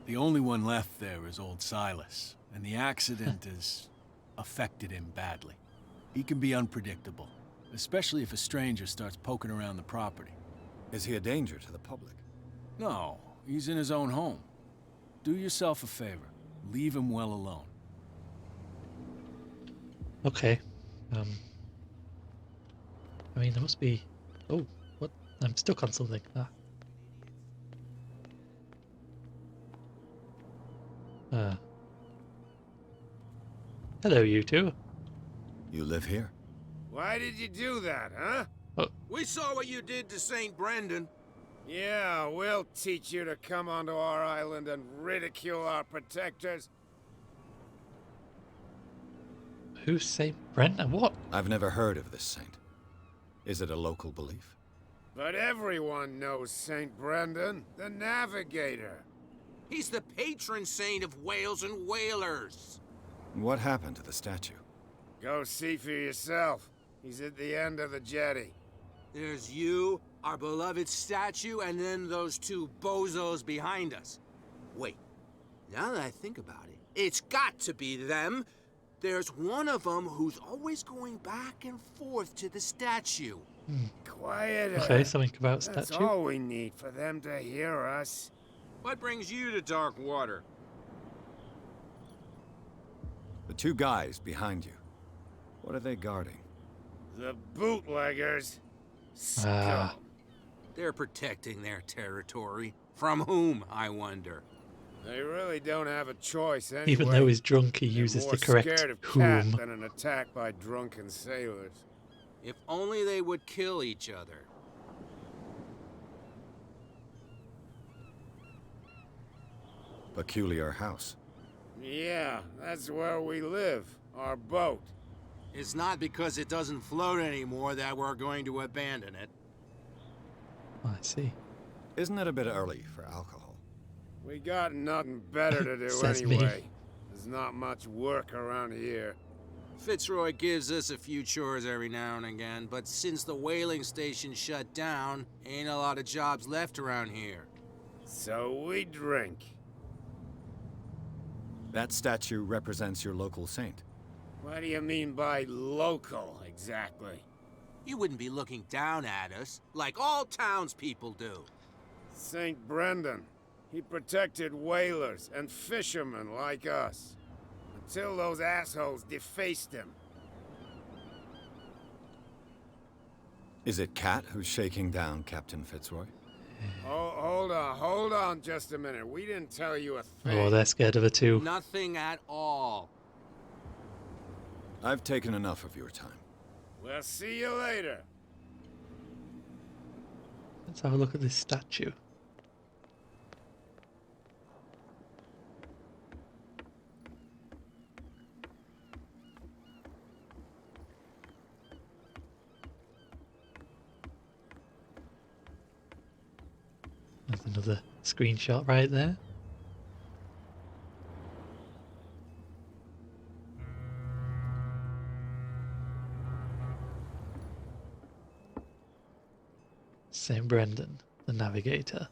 The only one left there is old Silas, and the accident has affected him badly. He can be unpredictable, especially if a stranger starts poking around the property. Is he a danger to the public? No, he's in his own home. Do yourself a favor. Leave him well alone. Okay. I mean, there must be... Oh, what? I'm stuck on something. Hello, you two. You live here? Why did you do that, huh? Oh. We saw what you did to St. Brendan. Yeah, we'll teach you to come onto our island and ridicule our protectors. Who's St. Brendan? What? I've never heard of this saint. Is it a local belief? But everyone knows St. Brendan, the navigator. He's the patron saint of whales and whalers. What happened to the statue? Go see for yourself. He's at the end of the jetty. There's you, our beloved statue, and then those two bozos behind us. Wait, now that I think about it, it's got to be them. There's one of them who's always going back and forth to the statue. Quieter. Okay, something about statue. That's all we need for them to hear us. What brings you to dark water? The two guys behind you. What are they guarding? The bootleggers. Scum. They're protecting their territory. From whom, I wonder? They really don't have a choice anyway. Even though he's drunk, he uses the correct scared of whom. cat than an attack by drunken sailors. If only they would kill each other. Peculiar house. Yeah, that's where we live. Our boat. It's not because it doesn't float anymore that we're going to abandon it. I see. Isn't it a bit early for alcohol? We got nothing better to do Says anyway. me. There's not much work around here. Fitzroy gives us a few chores every now and again, but since the whaling station shut down, ain't a lot of jobs left around here. So we drink. That statue represents your local saint. What do you mean by local, exactly? You wouldn't be looking down at us, like all townspeople do. St. Brendan. He protected whalers and fishermen like us. Until those assholes defaced him. Is it Cat who's shaking down Captain Fitzroy? Oh, hold on just a minute. We didn't tell you a thing. Oh, they're scared of her too. Nothing at all. I've taken enough of your time. We'll see you later. Let's have a look at this statue. Screenshot right there. St. Brendan, the navigator.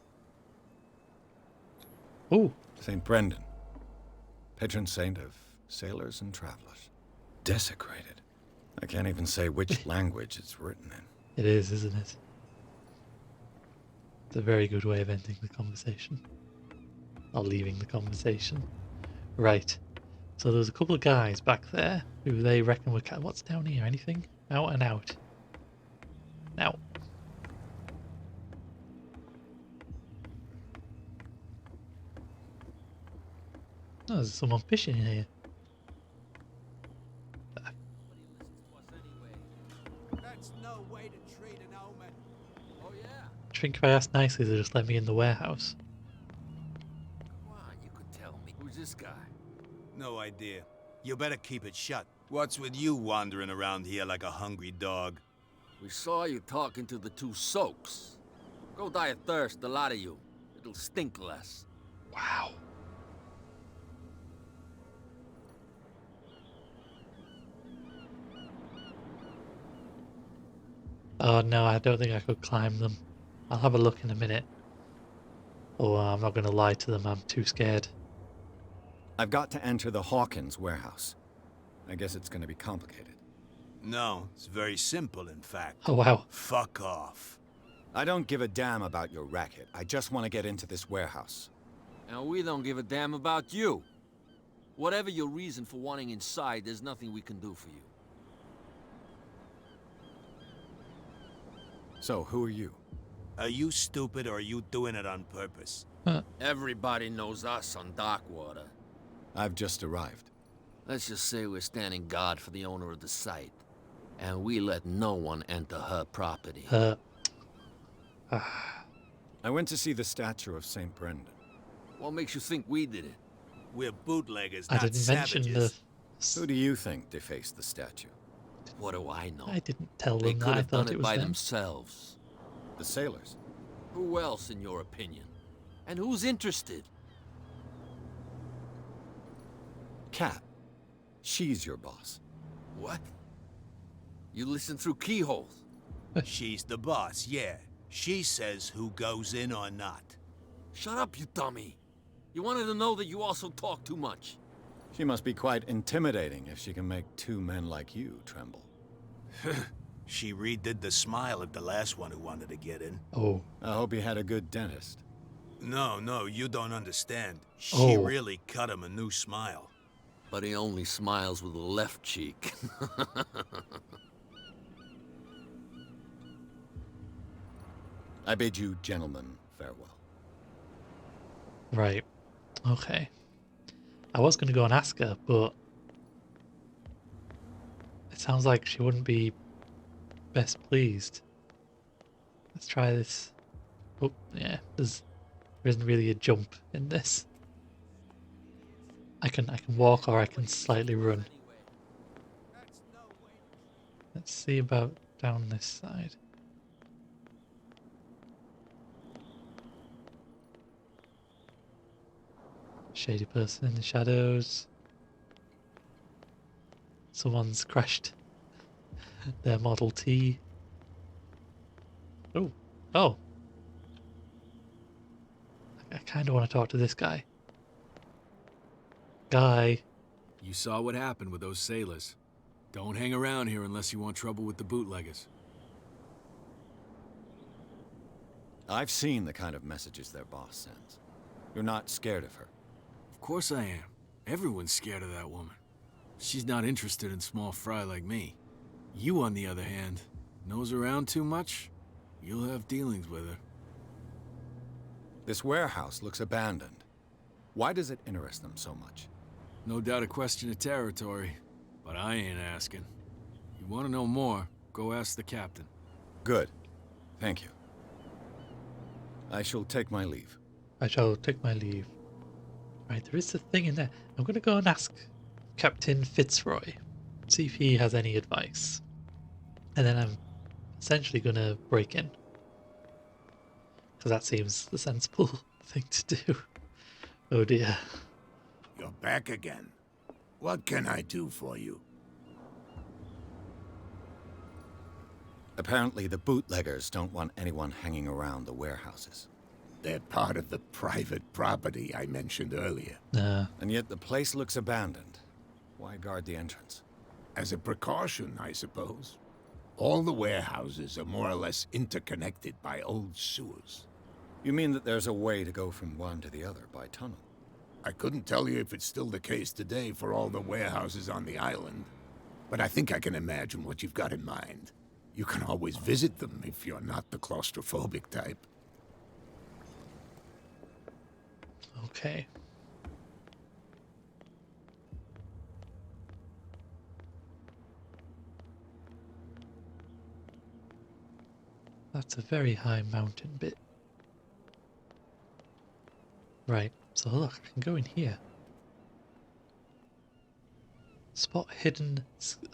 Oh, St. Brendan, patron saint of sailors and travelers. Desecrated. I can't even say which language it's written in. It is, isn't it? It's a very good way of ending the conversation. Or leaving the conversation. Right. So there's a couple of guys back there who they reckon were... What's down here? Anything? Out and out. Now. Oh, there's someone fishing in here. That's no way to treat an omen. Oh yeah. I think if I asked nicely, they'll just let me in the warehouse. Come on, you could tell me. Who's this guy? No idea. You better keep it shut. What's with you wandering around here like a hungry dog? We saw you talking to the two soaks. Go die of thirst, the lot of you. It'll stink less. Wow. Oh no, I don't think I could climb them. I'll have a look in a minute. Oh, I'm not going to lie to them, I'm too scared. I've got to enter the Hawkins warehouse. I guess it's going to be complicated. No, it's very simple, in fact. Oh wow. Fuck off. I don't give a damn about your racket. I just want to get into this warehouse. And we don't give a damn about you. Whatever your reason for wanting inside, there's nothing we can do for you. So, who are you? Are you stupid or are you doing it on purpose? Everybody knows us on Darkwater. I've just arrived. Let's just say we're standing guard for the owner of the site. And we let no one enter her property. I went to see the statue of St. Brendan. What makes you think we did it? We're bootleggers, I not didn't mention savages. Who do you think defaced the statue? What do I know? I didn't tell They them could that I have done thought it it was by them. themselves. The sailors. Who else, in your opinion? And who's interested? Cat. She's your boss. What? You listen through keyholes? She's the boss, yeah. She says who goes in or not. Shut up, you dummy. You wanted to know that you also talk too much. She must be quite intimidating if she can make two men like you tremble. She redid the smile of the last one who wanted to get in. Oh. I hope he had a good dentist. No, you don't understand. She Oh. really cut him a new smile. But he only smiles with the left cheek. I bid you gentlemen farewell. Right. Okay. I was going to go and ask her, but it sounds like she wouldn't be best pleased. Let's try this. Oh, yeah. There isn't really a jump in this. I can walk or I can slightly run. Let's see about down this side. Shady person in the shadows. Someone's crashed their Model T. Oh. I kind of want to talk to this guy. You saw what happened with those sailors. Don't hang around here unless you want trouble with the bootleggers. I've seen the kind of messages their boss sends. You're not scared of her. Of course I am. Everyone's scared of that woman. She's not interested in small fry like me. You, on the other hand, nose around too much, you'll have dealings with her. This warehouse looks abandoned. Why does it interest them so much? No doubt a question of territory, but I ain't asking. You want to know more, go ask the captain. Good. Thank you. I shall take my leave. I shall take my leave. Right, there is a thing in there. I'm going to go and ask Captain Fitzroy. See if he has any advice. And then I'm essentially going to break in. Because that seems the sensible thing to do. Oh dear. You're back again. What can I do for you? Apparently the bootleggers don't want anyone hanging around the warehouses. They're part of the private property I mentioned earlier. And yet the place looks abandoned. Why guard the entrance? As a precaution, I suppose. All the warehouses are more or less interconnected by old sewers. You mean that there's a way to go from one to the other by tunnel? I couldn't tell you if it's still the case today for all the warehouses on the island, but I think I can imagine what you've got in mind. You can always visit them if you're not the claustrophobic type. Okay. That's a very high mountain bit. Right, so look, I can go in here. Spot hidden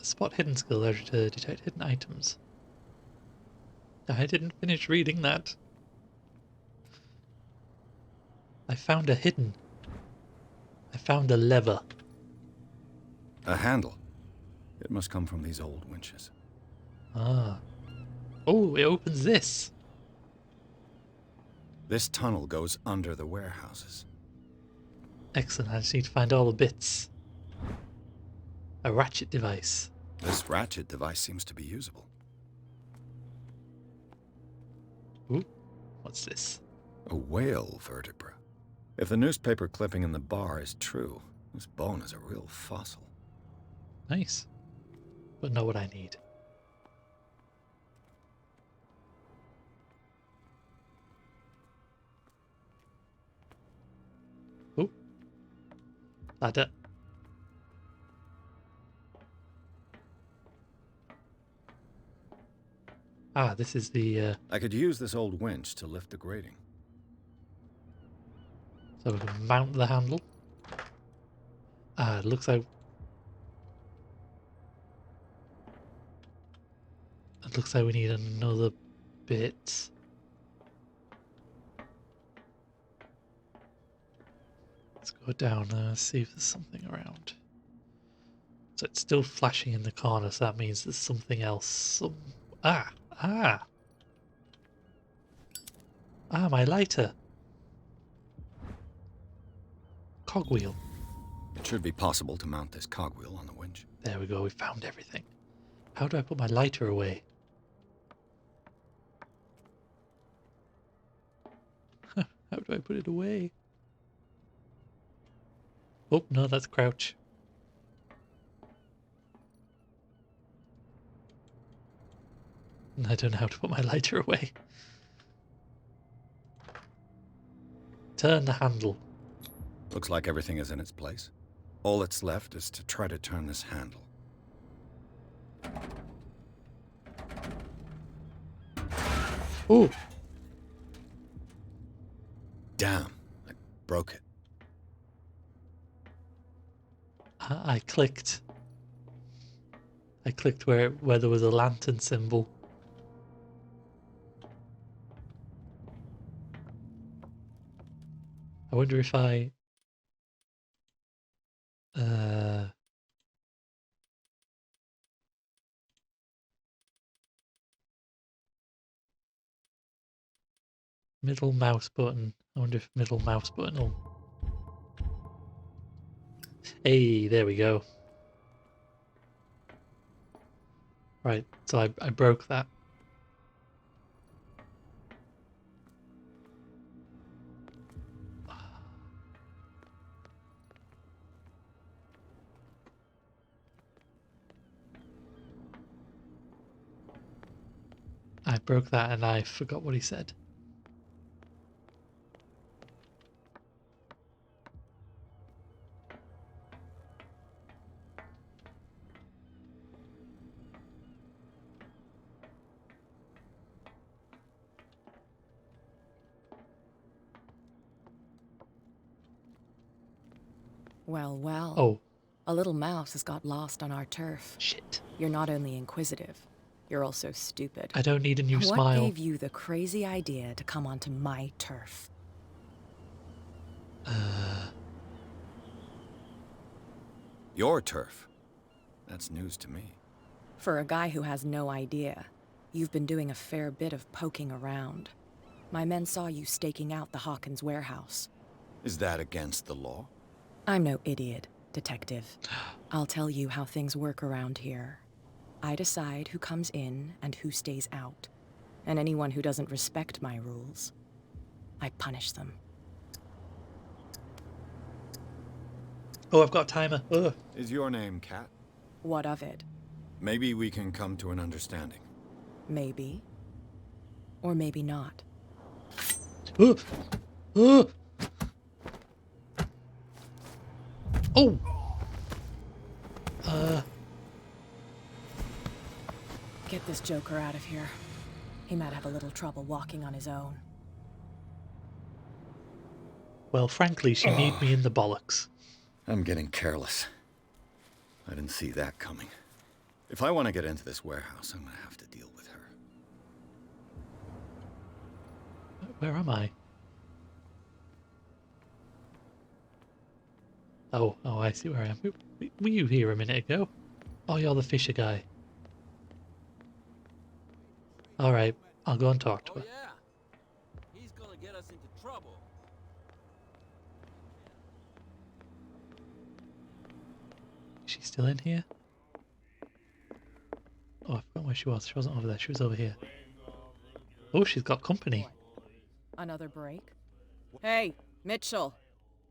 skill letter to detect hidden items. I didn't finish reading that. I found a lever. A handle. It must come from these old winches. Ah. Oh, it opens this. This tunnel goes under the warehouses. Excellent, I just need to find all the bits. A ratchet device. This ratchet device seems to be usable. Ooh, what's this? A whale vertebra. If the newspaper clipping in the bar is true, this bone is a real fossil. Nice. But not what I need. Ooh. Ladder. Ah, this is the... I could use this old winch to lift the grating. So we can mount the handle. Ah, it looks like... It looks like we need another bit. Let's go down there, see if there's something around. So it's still flashing in the corner, so that means there's something else. Ah, my lighter. Cogwheel. It should be possible to mount this cogwheel on the winch. There we go, we found everything. How do I put my lighter away? How do I put it away? Oh, no, that's crouch. I don't know how to put my lighter away. Turn the handle. Looks like everything is in its place. All that's left is to try to turn this handle. Ooh! Damn, I broke it. I clicked. I clicked where there was a lantern symbol. I wonder if I... Middle mouse button. I wonder if middle mouse button will... Hey, there we go. Right, so I broke that. I broke that and I forgot what he said. Well. Oh. A little mouse has got lost on our turf. Shit. You're not only inquisitive, you're also stupid. I don't need a new smile. What gave you the crazy idea to come onto my turf? Your turf? That's news to me. For a guy who has no idea, you've been doing a fair bit of poking around. My men saw you staking out the Hawkins warehouse. Is that against the law? I'm no idiot, Detective. I'll tell you how things work around here. I decide who comes in and who stays out. And anyone who doesn't respect my rules, I punish them. Oh, I've got a timer. Ugh. Is your name Kat? What of it? Maybe we can come to an understanding. Maybe. Or maybe not. Ugh. Ugh. Oh! Get this joker out of here. He might have a little trouble walking on his own. Well, frankly, she need me in the bollocks. I'm getting careless. I didn't see that coming. If I want to get into this warehouse, I'm going to have to deal with her. Where am I? Oh, I see where I am. Were you here a minute ago? Oh, you're the fisher guy. Alright, I'll go and talk to her. Yeah. He's gonna get us into trouble. Is she still in here? Oh, I forgot where she was. She wasn't over there. She was over here. Oh, she's got company. Another break? Hey, Mitchell.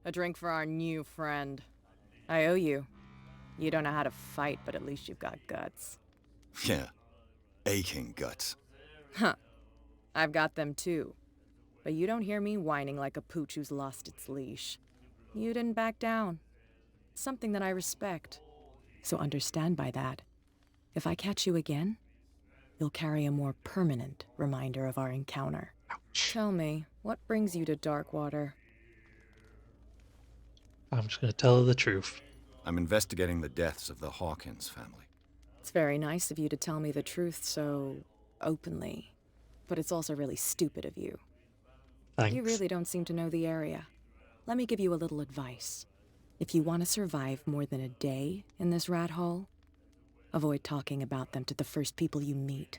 A drink for our new friend. I owe you. You don't know how to fight, but at least you've got guts. Yeah. Aching guts. Huh. I've got them too. But you don't hear me whining like a pooch who's lost its leash. You didn't back down. Something that I respect. So understand by that. If I catch you again, you'll carry a more permanent reminder of our encounter. Ouch. Tell me, what brings you to Darkwater? I'm just going to tell her the truth. I'm investigating the deaths of the Hawkins family. It's very nice of you to tell me the truth so openly. But it's also really stupid of you. Thanks. You really don't seem to know the area. Let me give you a little advice. If you want to survive more than a day in this rat hole, avoid talking about them to the first people you meet.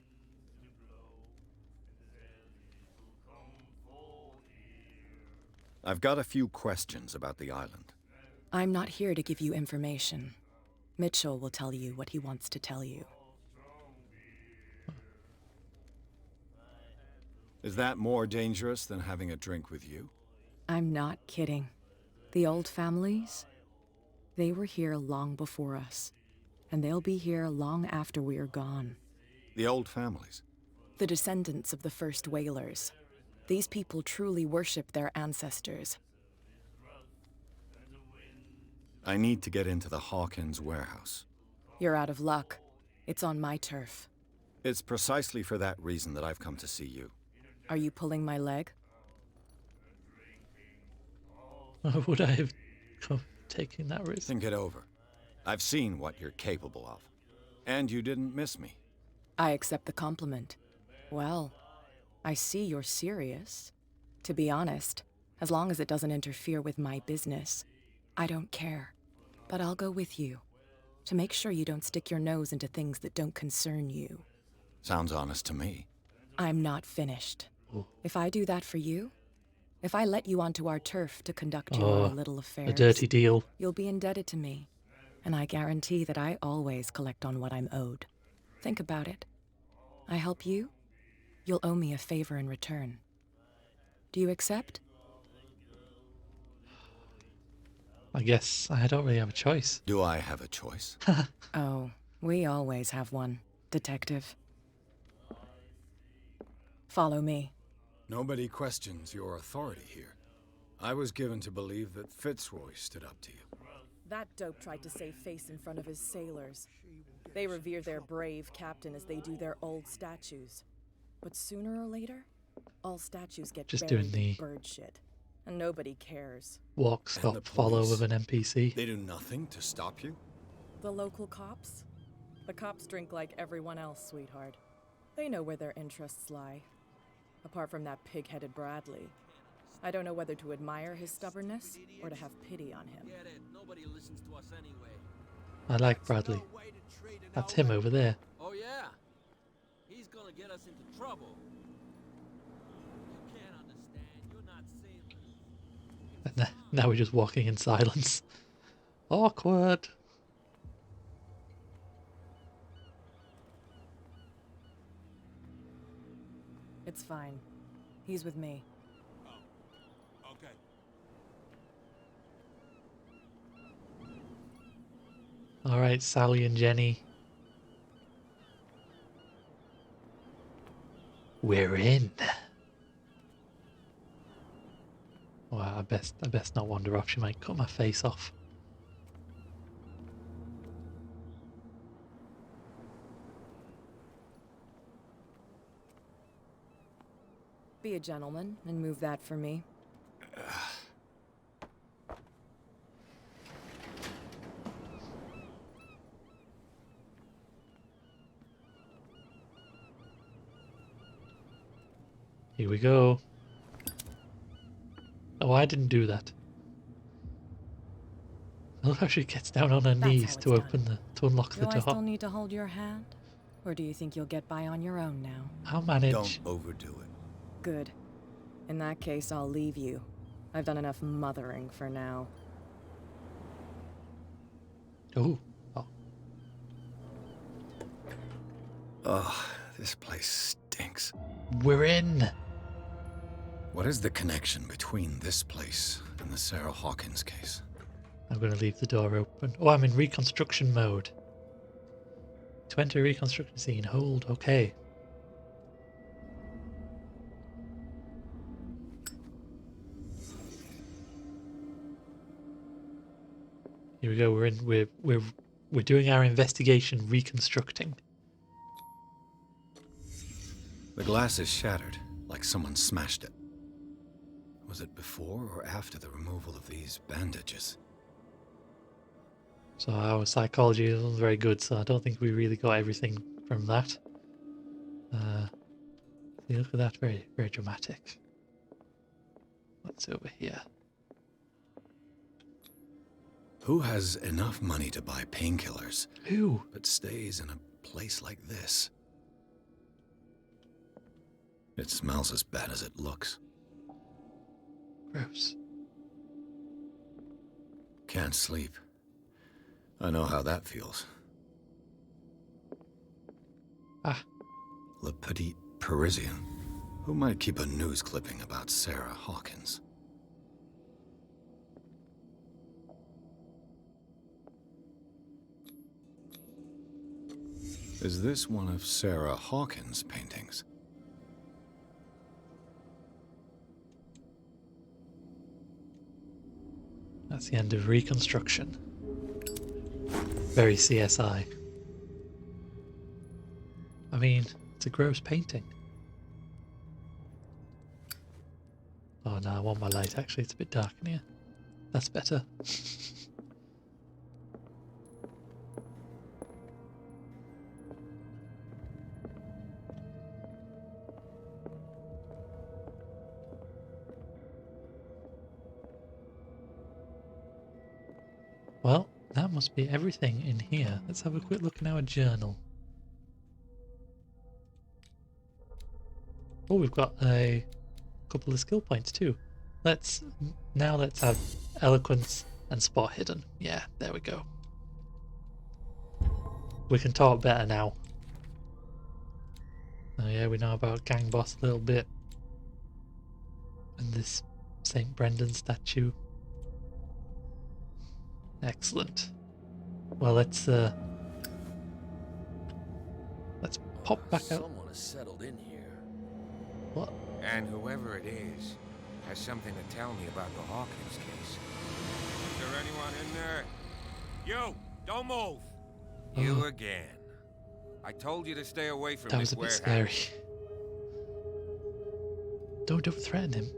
I've got a few questions about the island. I'm not here to give you information. Mitchell will tell you what he wants to tell you. Is that more dangerous than having a drink with you? I'm not kidding. The old families, they were here long before us. And they'll be here long after we are gone. The old families? The descendants of the first whalers. These people truly worship their ancestors. I need to get into the Hawkins warehouse. You're out of luck. It's on my turf. It's precisely for that reason that I've come to see you. Are you pulling my leg? Would I have taken that risk? Think it over. I've seen what you're capable of. And you didn't miss me. I accept the compliment. Well, I see you're serious. To be honest, as long as it doesn't interfere with my business, I don't care. But I'll go with you, to make sure you don't stick your nose into things that don't concern you. Sounds honest to me. I'm not finished. Ooh. If I do that for you, if I let you onto our turf to conduct your little affairs, a dirty deal. You'll be indebted to me. And I guarantee that I always collect on what I'm owed. Think about it. I help you, you'll owe me a favor in return. Do you accept? I guess I don't really have a choice. Do I have a choice? Oh, we always have one, Detective. Follow me. Nobody questions your authority here. I was given to believe that Fitzroy stood up to you. That dope tried to save face in front of his sailors. They revere their brave captain as they do their old statues. But sooner or later, all statues get Just buried doing the in bird shit. And nobody cares. Walk, stop, follow with an NPC. They do nothing to stop you? The local cops? The cops drink like everyone else, sweetheart. They know where their interests lie. Apart from that pig-headed Bradley. I don't know whether to admire his stubbornness or to have pity on him. Get it. Nobody listens to us anyway. I like Bradley. That's him over there. Oh yeah. He's gonna get us into trouble. You can't understand. You're not sailors. And now we're just walking in silence. Awkward. It's fine. He's with me. Oh, okay. Alright, Sally and Jenny. We're in. Well, I best not wander off. She might cut my face off. Be a gentleman and move that for me. Here we go. Oh, I didn't do that. I love how she gets down on her knees to unlock the Do I still door. need to hold your hand? Or do you think you'll get by on your own now? I'll manage. Don't overdo it. Good. In that case, I'll leave you. I've done enough mothering for now. Oh. Ugh, this place stinks. We're in. What is the connection between this place and the Sarah Hawkins case? I'm going to leave the door open. Oh, I'm in reconstruction mode. To enter reconstruction scene, hold. Okay. Here we go. We're in. We're doing our investigation, reconstructing. The glass is shattered, like someone smashed it. Was it before or after the removal of these bandages? So our psychology isn't very good, so I don't think we really got everything from that. See, look at that, very, very dramatic. What's over here? Who has enough money to buy painkillers? Who? But stays in a place like this? It smells as bad as it looks. Gross. Can't sleep. I know how that feels. Ah. Le Petit Parisien. Who might keep a news clipping about Sarah Hawkins? Is this one of Sarah Hawkins' paintings? That's the end of reconstruction. Very CSI. I mean, it's a gross painting. Oh no, I want my light. Actually, it's a bit dark in here. That's better. Well, that must be everything in here. Let's have a quick look in our journal. Oh, we've got a couple of skill points too. Let's have eloquence and spot hidden. Yeah, there we go. We can talk better now. Oh yeah, we know about Gang Boss a little bit. And this St. Brendan statue. Excellent. Well, let's pop back out. Someone has settled in here. What? And whoever it is has something to tell me about the Hawkins case. Is there anyone in there? You! Don't move! You again. I told you to stay away from That this was a bit warehouse. scary. Don't threaten him.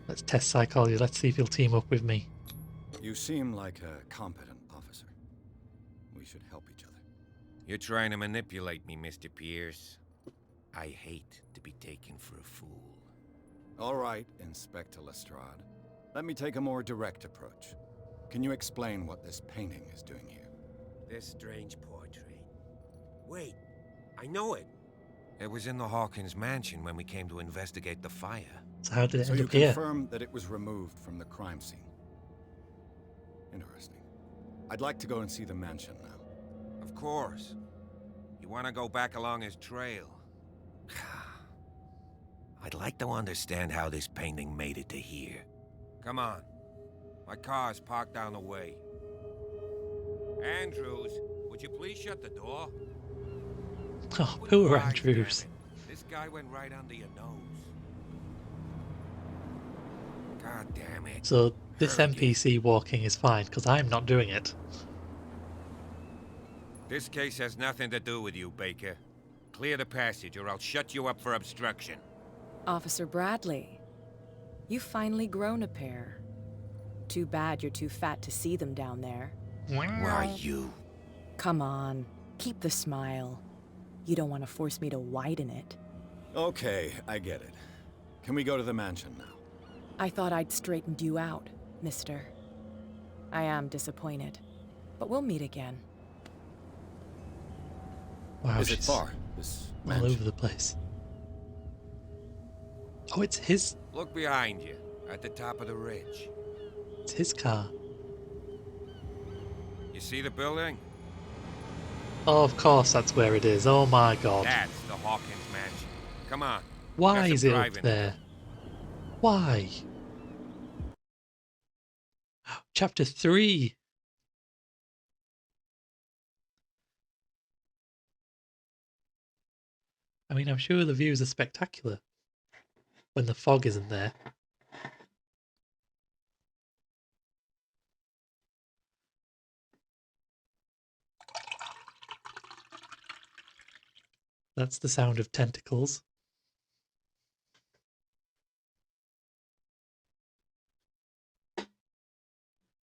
Let's test psychology. Let's see if he'll team up with me. You seem like a competent officer. We should help each other. You're trying to manipulate me, Mr. Pierce. I hate to to be taken for a fool. All right, Inspector Lestrade. Let me take a more direct approach. Can you explain what this painting is doing here? This strange portrait. Wait, I know it. It was in the Hawkins mansion when we came to investigate the fire. So how did it So end you up here? confirm that it was removed from the crime scene. Interesting. I'd like to go and see the mansion now. Of course. You want to go back along his trail? I'd like to understand how this painting made it to here. Come on. My car's parked down the way. Andrews, would you please shut the door? Oh, poor Christ, Andrews. damn it. This guy went right under your nose. God damn it. So this NPC walking is fine, because I'm not doing it. This case has nothing to do with you, Baker. Clear the passage, or I'll shut you up for obstruction. Officer Bradley, you've finally grown a pair. Too bad you're too fat to see them down there. Why, you? Come on, keep the smile. You don't want to force me to widen it. Okay, I get it. Can we go to the mansion now? I thought I'd straightened you out, mister. I am disappointed, but we'll meet again. Wow, Is it she's far, this all mansion? over the place. Oh, it's his. Look behind you, at the top of the ridge. It's his car. You see the building? Oh, of course, that's where it is. Oh my god. That's the Hawkins mansion. Come on. Why Got some is it up driving to there? do. Why? Chapter 3. I mean, I'm sure the views are spectacular when the fog isn't there. That's the sound of tentacles.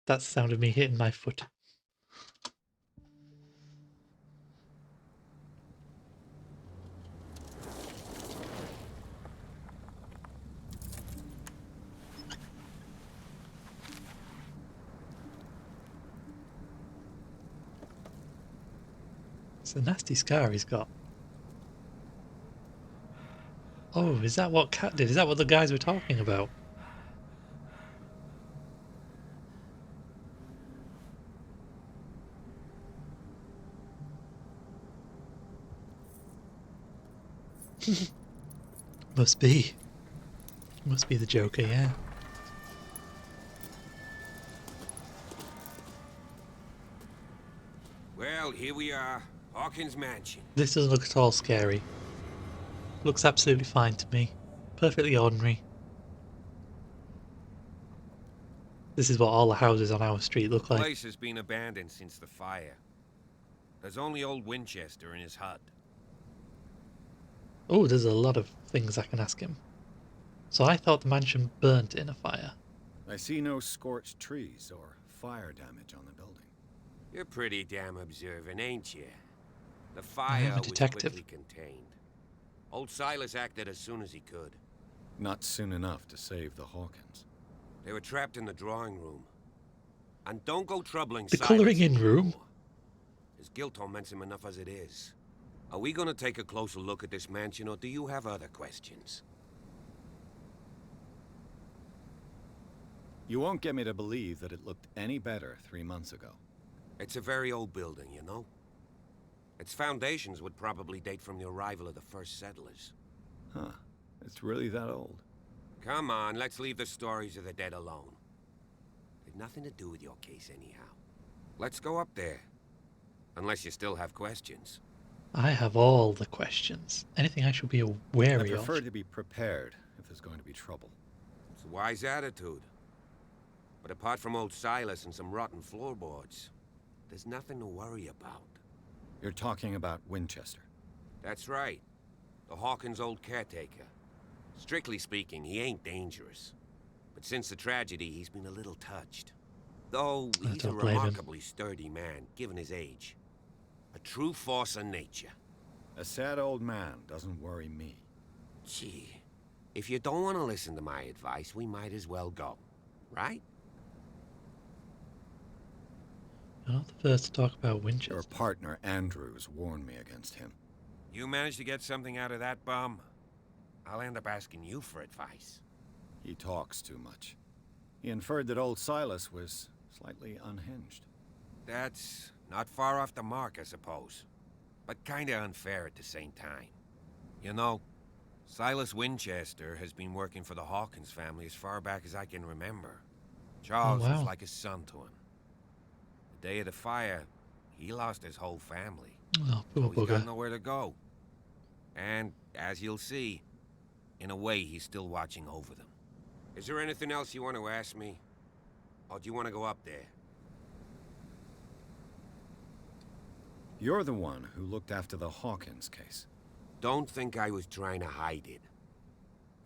That's the sound of me hitting my foot. It's a nasty scar he's got. Oh, is that what Cat did? Is that what the guys were talking about? Must be. Must be the Joker, yeah. Well, here we are. Hawkins mansion. This doesn't look at all scary. Looks absolutely fine to me. Perfectly ordinary. This is what all the houses on our street look The like. place has been abandoned since the fire. There's only old Winchester in his hut. Oh, there's a lot of things I can ask him. So I thought the mansion burnt in a fire. I see no scorched trees or fire damage on the building. You're pretty damn observant, ain't you? The I fire am a was detective. quickly contained. Old Silas acted as soon as he could. Not soon enough to save the Hawkins. They were trapped in the drawing room. And don't go troubling The Silas colouring in room? anymore. His guilt torments him enough as it is. Are we gonna take a closer look at this mansion, or do you have other questions? You won't get me to believe that it looked any better 3 months ago. It's a very old building, you know? Its foundations would probably date from the arrival of the first settlers. Huh. It's really that old. Come on, let's leave the stories of the dead alone. They've nothing to do with your case anyhow. Let's go up there. Unless you still have questions. I have all the questions. Anything I should be wary I of? prefer to be prepared if there's going to be trouble. It's a wise attitude. But apart from old Silas and some rotten floorboards, there's nothing to worry about. You're talking about Winchester. That's right. The Hawkins' old caretaker. Strictly speaking, he ain't dangerous. But since the tragedy, he's been a little touched. Though he's a don't blame him. remarkably sturdy man, given his age. A true force of nature. A sad old man doesn't worry me. Gee, if you don't want to listen to my advice, we might as well go, right? You're not the first to talk about Winchester. Your partner, Andrews, warned me against him. You managed to get something out of that bum? I'll end up asking you for advice. He talks too much. He inferred that old Silas was slightly unhinged. That's not far off the mark, I suppose. But kinda unfair at the same time. You know, Silas Winchester has been working for the Hawkins family as far back as I can remember. Charles was like a son to him. The day of the fire, he lost his whole family. Oh, poor so he's bugger. got nowhere to go. And, as you'll see, in a way, he's still watching over them. Is there anything else you want to ask me? Or do you want to go up there? You're the one who looked after the Hawkins case. Don't think I was trying to hide it.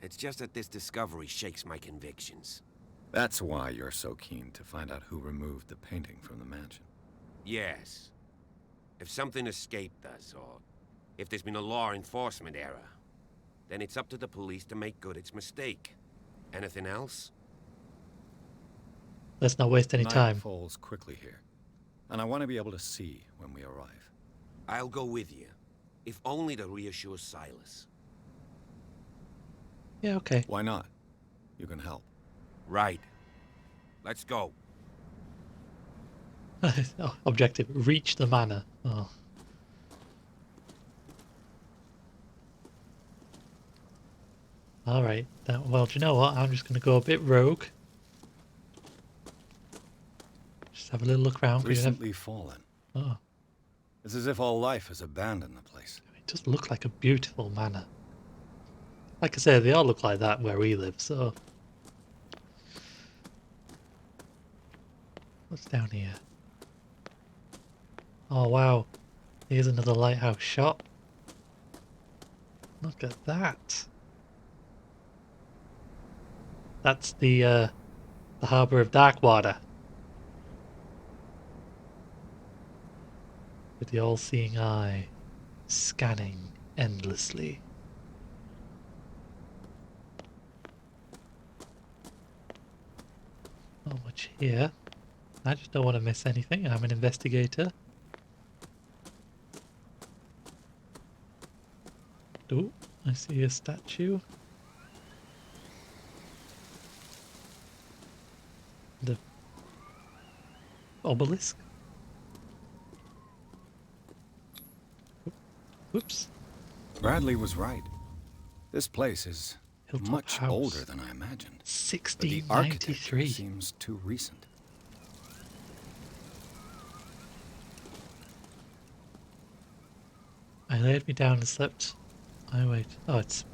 It's just that this discovery shakes my convictions. That's why you're so keen to find out who removed the painting from the mansion. Yes. If something escaped us, or if there's been a law enforcement error, then it's up to the police to make good its mistake. Anything else? Let's not waste any Night time. falls quickly here, and I want to be able to see when we arrive. I'll go with you, if only to reassure Silas. Yeah, okay. Why not? You can help. Right. Let's go. Oh, objective, reach the manor. Oh. Alright, well, do you know what? I'm just going to go a bit rogue. Just have a little look around. Recently fallen. Oh. It's as if all life has abandoned the place. It does look like a beautiful manor. Like I said, they all look like that where we live, so... What's down here? Oh wow, here's another lighthouse shot. Look at that. That's the harbour of Darkwater. With the all-seeing eye, scanning endlessly. Not much here. I just don't want to miss anything. I'm an investigator. Oh, I see a statue. The obelisk. Whoops. Bradley was right. This place is Hilltop much House. older than I imagined. But the 1693. architecture seems too recent. I laid me down and slept. I wait. Oh, it's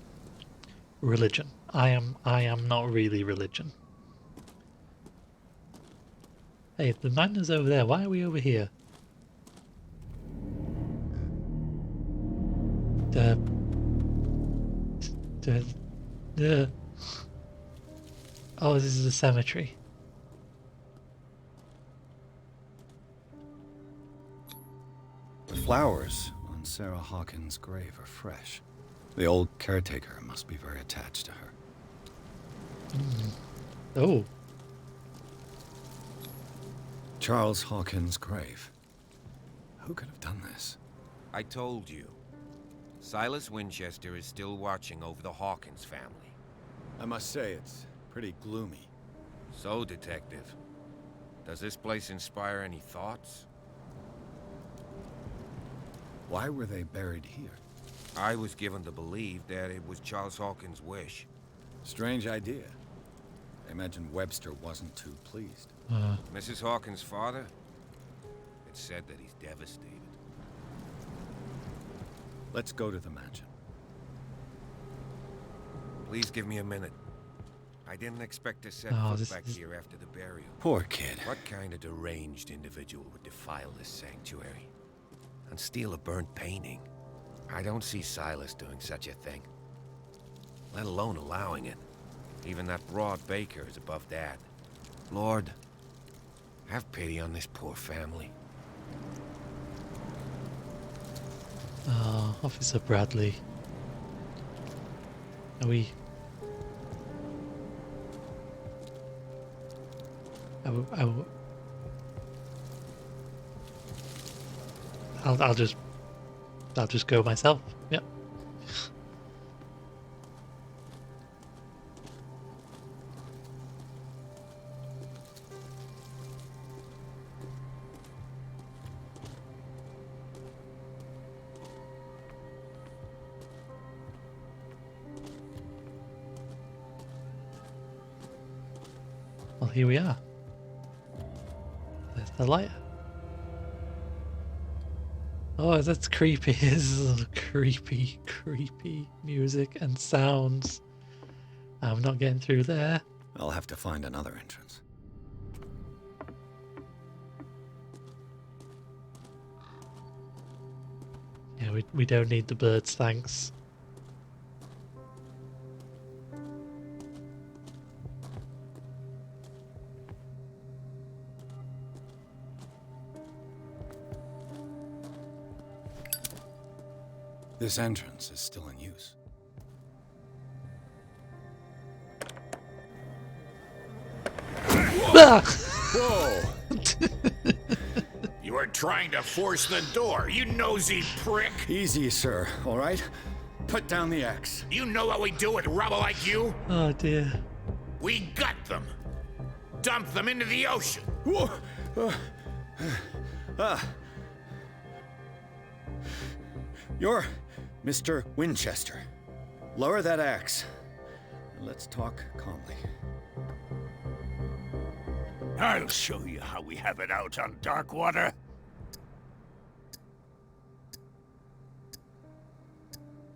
religion. I am not really religion. Hey, the manor's over there. Why are we over here? Oh, this is a cemetery. The flowers on Sarah Hawkins' grave are fresh. The old caretaker must be very attached to her. Oh. Charles Hawkins' grave. Who could have done this? I told you. Silas Winchester is still watching over the Hawkins family. I must say, it's pretty gloomy. So, Detective, does this place inspire any thoughts? Why were they buried here? I was given to believe that it was Charles Hawkins' wish. Strange idea. I imagine Webster wasn't too pleased. Mrs. Hawkins' father? It's said that he's devastated. Let's go to the mansion. Please give me a minute. I didn't expect to set foot back here after the burial. Poor kid. What kind of deranged individual would defile this sanctuary? And steal a burnt painting? I don't see Silas doing such a thing. Let alone allowing it. Even that broad baker is above that. Lord, have pity on this poor family. Officer Bradley. Are we... I'll just go myself. Yep. Well, here we are. There's the light. Oh, that's creepy. This is creepy, creepy music and sounds. I'm not getting through there. I'll have to find another entrance. Yeah, we don't need the birds, thanks. This entrance is still in use. Whoa! You were trying to force the door, you nosy prick! Easy, sir, all right? Put down the axe. You know what we do with rubble like you? Oh dear. We gut them. Dump them into the ocean. Whoa! You're Mr. Winchester. Lower that axe. And let's talk calmly. I'll show you how we have it out on dark water.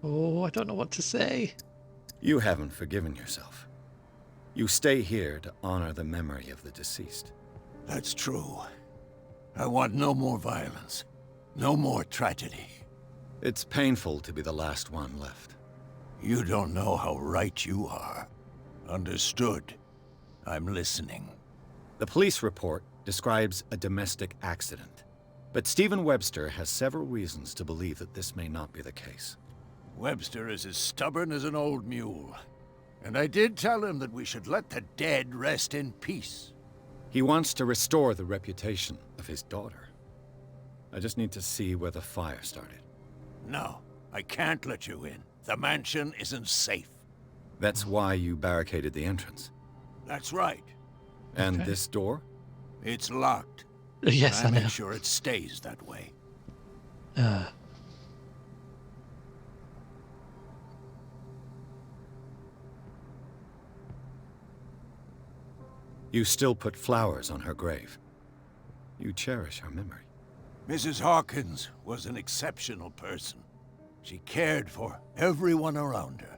Oh, I don't know what to say. You haven't forgiven yourself. You stay here to honor the memory of the deceased. That's true. I want no more violence. No more tragedy. It's painful to be the last one left. You don't know how right you are. Understood. I'm listening. The police report describes a domestic accident, but Stephen Webster has several reasons to believe that this may not be the case. Webster is as stubborn as an old mule. And I did tell him that we should let the dead rest in peace. He wants to restore the reputation of his daughter. I just need to see where the fire started. No, I can't let you in. The mansion isn't safe. That's why you barricaded the entrance. That's right. And Okay. this door? It's locked. Yes, I know. make sure it stays that way. You still put flowers on her grave. You cherish her memory. Mrs. Hawkins was an exceptional person. She cared for everyone around her.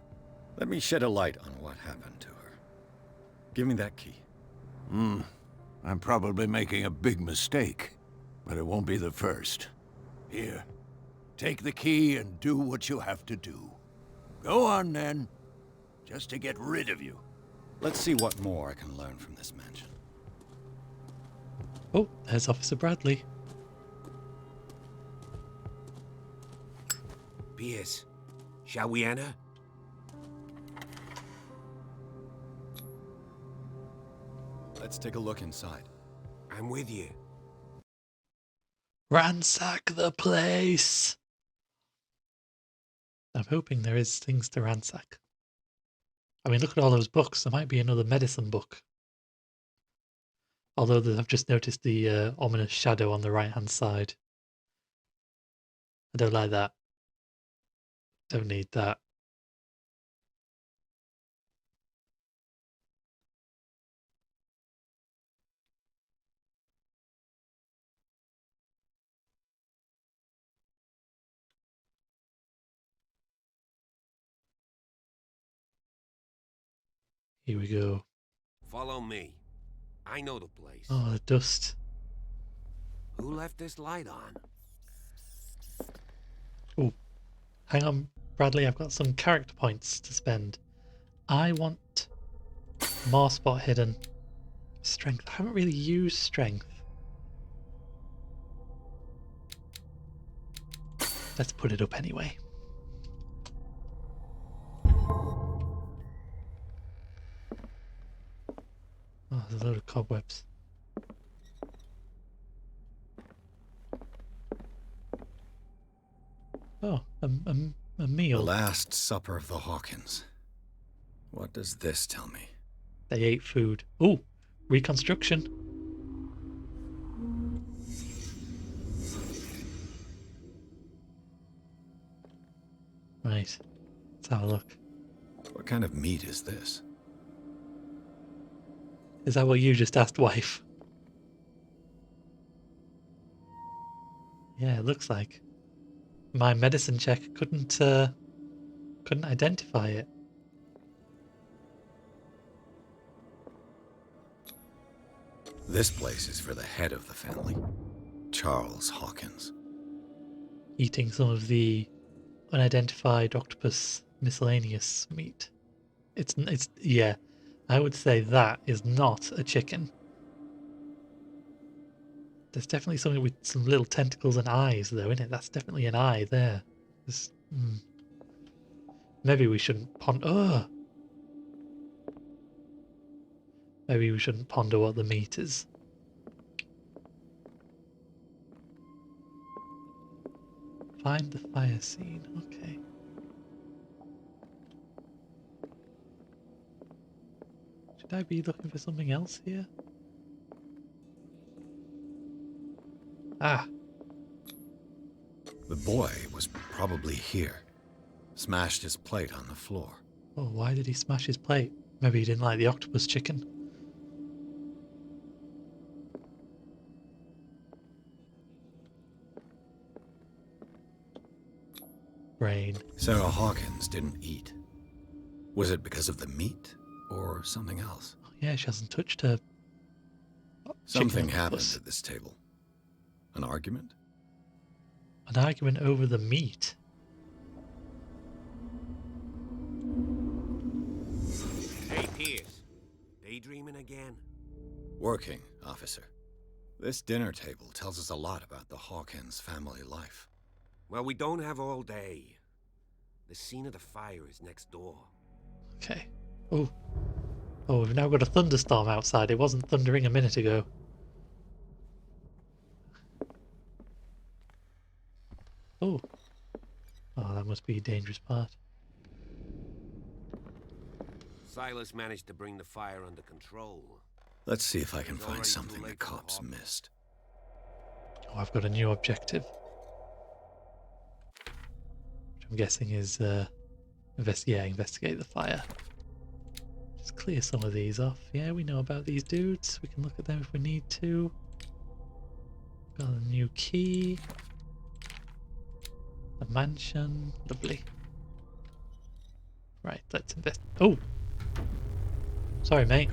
Let me shed a light on what happened to her. Give me that key. I'm probably making a big mistake, but it won't be the first. Here, take the key and do what you have to do. Go on, then. Just to get rid of you. Let's see what more I can learn from this mansion. Oh, there's Officer Bradley. Pierce, shall we enter? Let's take a look inside. I'm with you. Ransack the place! I'm hoping there is things to ransack. I mean, look at all those books. There might be another medicine book. Although I've just noticed the ominous shadow on the right-hand side. I don't like that. Don't need that. Here we go. Follow me. I know the place. Oh, the dust. Who left this light on? Oh, hang on, Bradley. I've got some character points to spend. I want more spot hidden. Strength. I haven't really used strength. Let's put it up anyway. there's a load of cobwebs. Oh, a meal. The Last Supper of the Hawkins. What does this tell me? They ate food. Ooh, reconstruction. Right, let's have a look. What kind of meat is this? Is that what you just asked, wife? Yeah, it looks like. My medicine check couldn't identify it. This place is for the head of the family, Charles Hawkins. Eating some of the unidentified octopus miscellaneous meat. It's yeah, I would say that is not a chicken. There's definitely something with some little tentacles and eyes, though, isn't it? That's definitely an eye there. Maybe we shouldn't ponder. Oh! Maybe we shouldn't ponder what the meat is. Find the fire scene. Okay. Should I be looking for something else here? Ah. The boy was probably here. Smashed his plate on the floor. Oh, why did he smash his plate? Maybe he didn't like the octopus chicken. Brain. Sarah Hawkins didn't eat. Was it because of the meat or something else? Oh, yeah, she hasn't touched her. Something happened at this table. An argument? An argument over the meat. Hey, Pierce. Daydreaming again? Working, officer. This dinner table tells us a lot about the Hawkins family life. Well, we don't have all day. The scene of the fire is next door. Okay. Oh. Oh, we've now got a thunderstorm outside. It wasn't thundering a minute ago. Oh. Oh, that must be a dangerous part. Silas managed to bring the fire under control. Let's see if I can find something the cops missed. Oh, I've got a new objective. Which I'm guessing is, investigate the fire. Just clear some of these off. Yeah, we know about these dudes. We can look at them if we need to. Got a new key. A mansion. Lovely. Right, let's invest. Oh! Sorry, mate.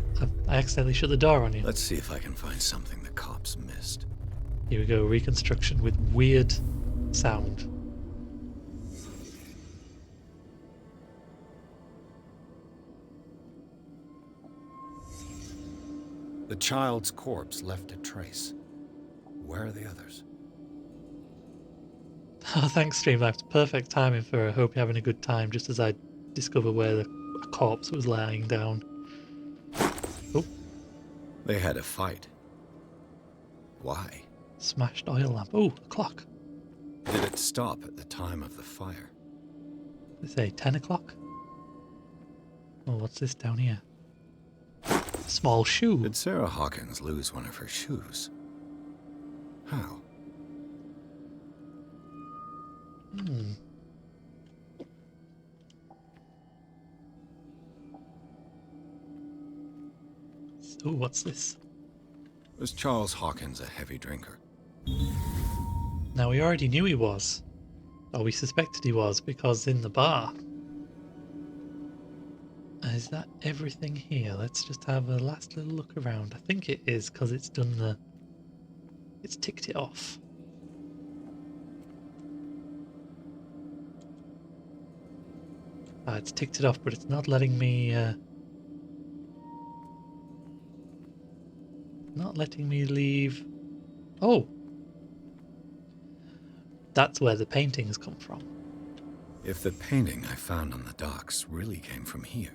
I accidentally shut the door on you. Let's see if I can find something the cops missed. Here we go. Reconstruction with weird sound. The child's corpse left a trace. Where are the others? Oh, thanks, Streamlabs. Perfect timing for I hope you're having a good time, just as I discover where the corpse was lying down. Oh. They had a fight. Why? Smashed oil lamp. Oh, a clock. Did it stop at the time of the fire? They say 10 o'clock? Oh, what's this down here? Small shoe. Did Sarah Hawkins lose one of her shoes? How? Oh, what's this? Was Charles Hawkins a heavy drinker? Now, we already knew he was. Or we suspected he was, because in the bar. Is that everything here? Let's just have a last little look around. I think it is, because it's done the... It's ticked it off. It's ticked it off, but it's not letting me... Not letting me leave... Oh! That's where the paintings come from. If the painting I found on the docks really came from here,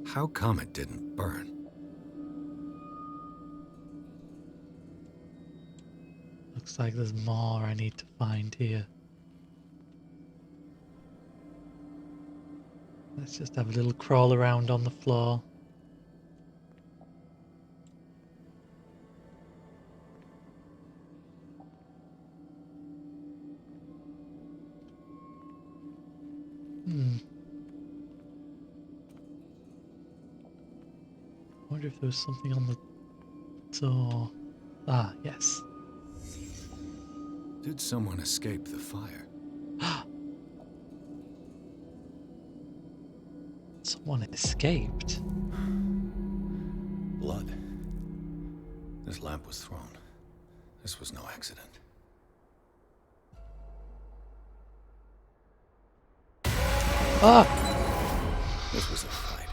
how come it didn't burn? Looks like there's more I need to find here. Let's just have a little crawl around on the floor. I wonder if there was something on the door. Ah, yes. Did someone escape the fire? Someone escaped? Blood. This lamp was thrown. This was no accident. Ah! This was a fight.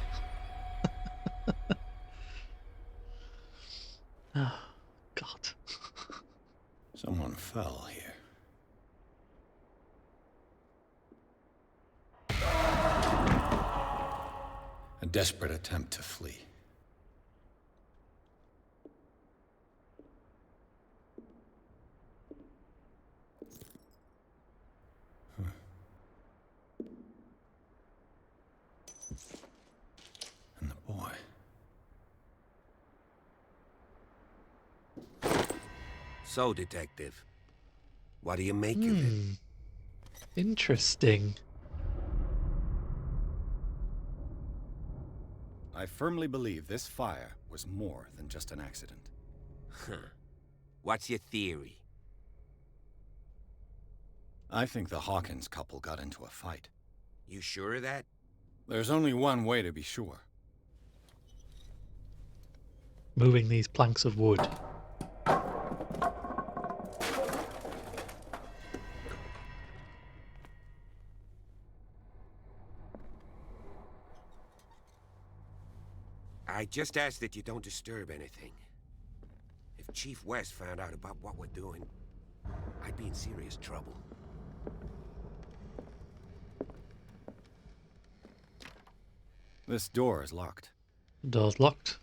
Oh, God. Someone fell here. A desperate attempt to flee. And the boy. So, Detective, what do you make of it? Interesting. I firmly believe this fire was more than just an accident. Huh. What's your theory? I think the Hawkins couple got into a fight. You sure of that? There's only one way to be sure. Moving these planks of wood. I just ask that you don't disturb anything. If Chief West found out about what we're doing, I'd be in serious trouble. This door is locked. The door's locked.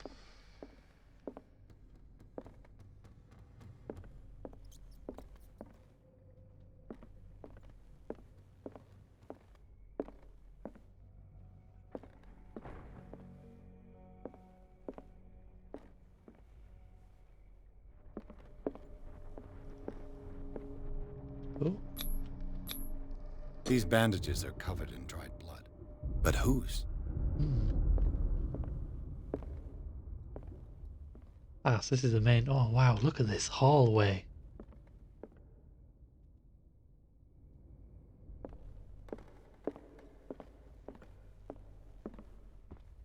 Oh. These bandages are covered in dried blood. But whose? Ah, so this is the main... Oh, wow, look at this hallway.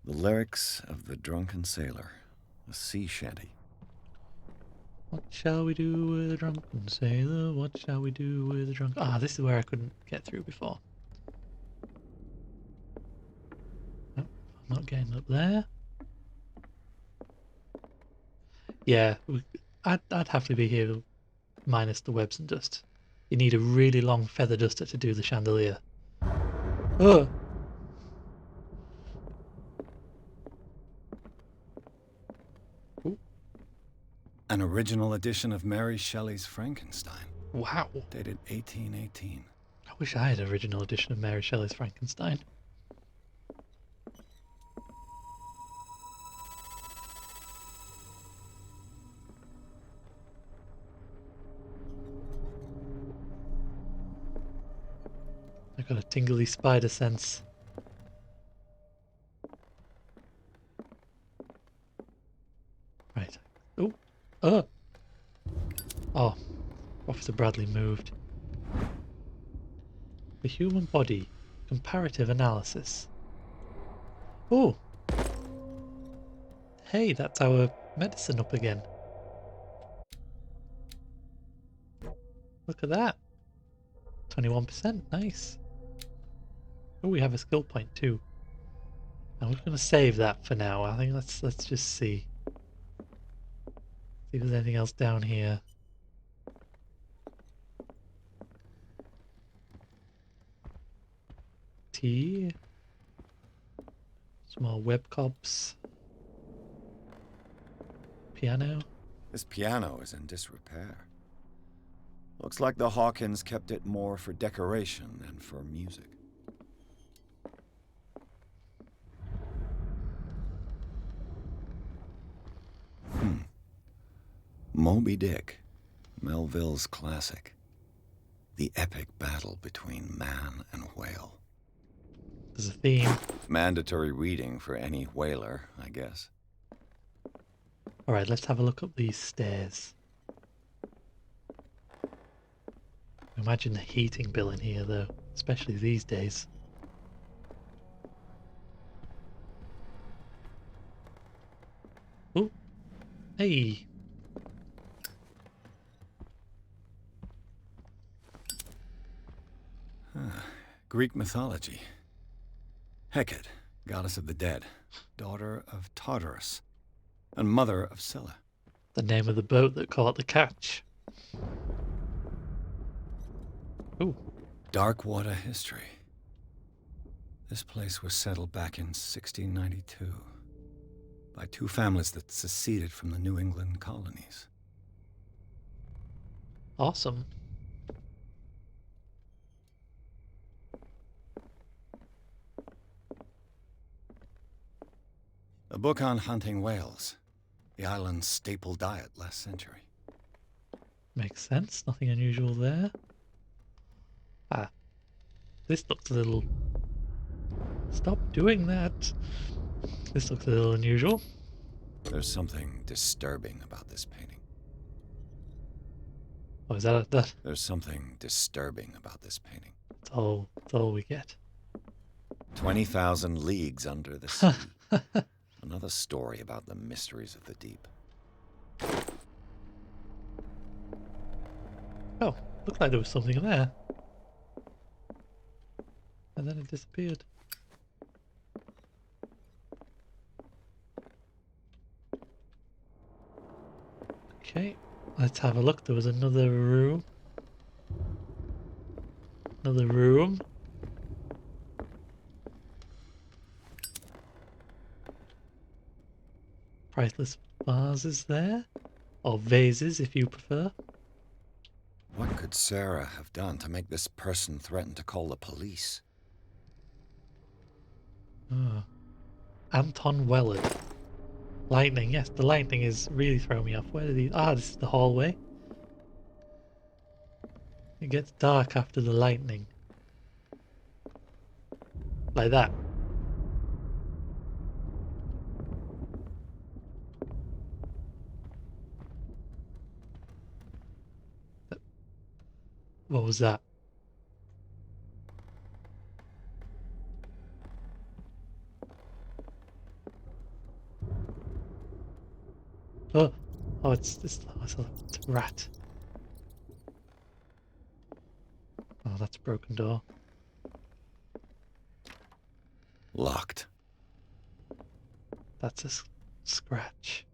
The lyrics of the drunken sailor. A sea shanty. What shall we do with a drunken sailor? What shall we do with a drunken... Ah, this is where I couldn't get through before. Nope, I'm not getting up there. Yeah, I'd have to be here minus the webs and dust. You need a really long feather duster to do the chandelier. Oh! An original edition of Mary Shelley's Frankenstein. Wow. Dated 1818. I wish I had an original edition of Mary Shelley's Frankenstein. I got a tingly spider sense. Right. Oh. Oh. Oh. Officer Bradley moved. The human body. Comparative analysis. Oh. Hey, that's our medicine up again. Look at that. 21%. Nice. Oh, we have a skill point too. And we're going to save that for now. I think let's just see. See if there's anything else down here. Tea. Some more web cobs. Piano. This piano is in disrepair. Looks like the Hawkins kept it more for decoration than for music. Moby Dick, Melville's classic. The epic battle between man and whale. There's a theme. Mandatory reading for any whaler, I guess. Alright, let's have a look up these stairs. Imagine the heating bill in here, though, especially these days. Oh, hey! Greek mythology. Hecate, goddess of the dead, daughter of Tartarus, and mother of Scylla. The name of the boat that caught the catch. Ooh. Dark water history. This place was settled back in 1692 by two families that seceded from the New England colonies. Awesome. A book on hunting whales, the island's staple diet last century. Makes sense. Nothing unusual there. Ah. This looks a little... Stop doing that. This looks a little unusual. There's something disturbing about this painting. Oh, is that that? There's something disturbing about this painting. That's all we get. 20,000 leagues under the sea. Another story about the mysteries of the deep. Oh, looked like there was something in there. And then it disappeared. Okay, let's have a look. There was another room. Another room. Priceless vases there. Or vases, if you prefer. What could Sarah have done to make this person threaten to call the police? Oh. Anton Wellard. Lightning, yes, the lightning is really throwing me off. Where are these? Ah, this is the hallway. It gets dark after the lightning. Like that. What was that? Oh, it's a rat. Oh, that's a broken door. Locked. That's a scratch.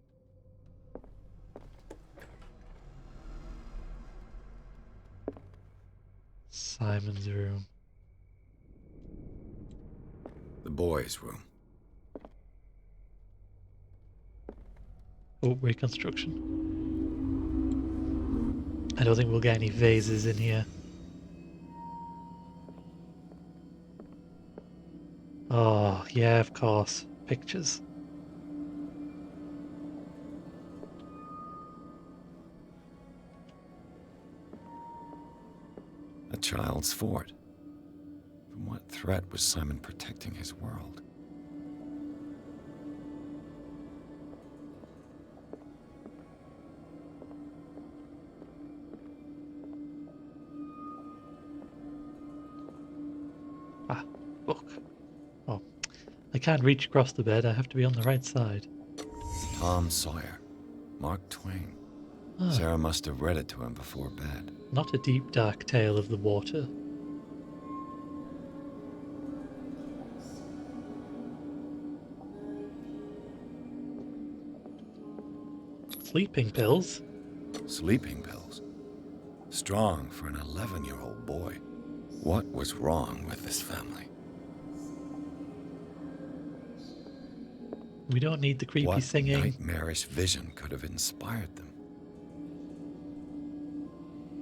Simon's room. The boys' room. Oh, reconstruction. I don't think we'll get any vases in here. Oh, yeah, of course. Pictures. A child's fort. From what threat was Simon protecting his world? Ah, book. Oh, I can't reach across the bed. I have to be on the right side. Tom Sawyer. Mark Twain. Ah. Sarah must have read it to him before bed. Not a deep, dark tale of the water. Sleeping pills? Sleeping pills. Strong for an 11-year-old boy. What was wrong with this family? We don't need the creepy singing. What nightmarish vision could have inspired them?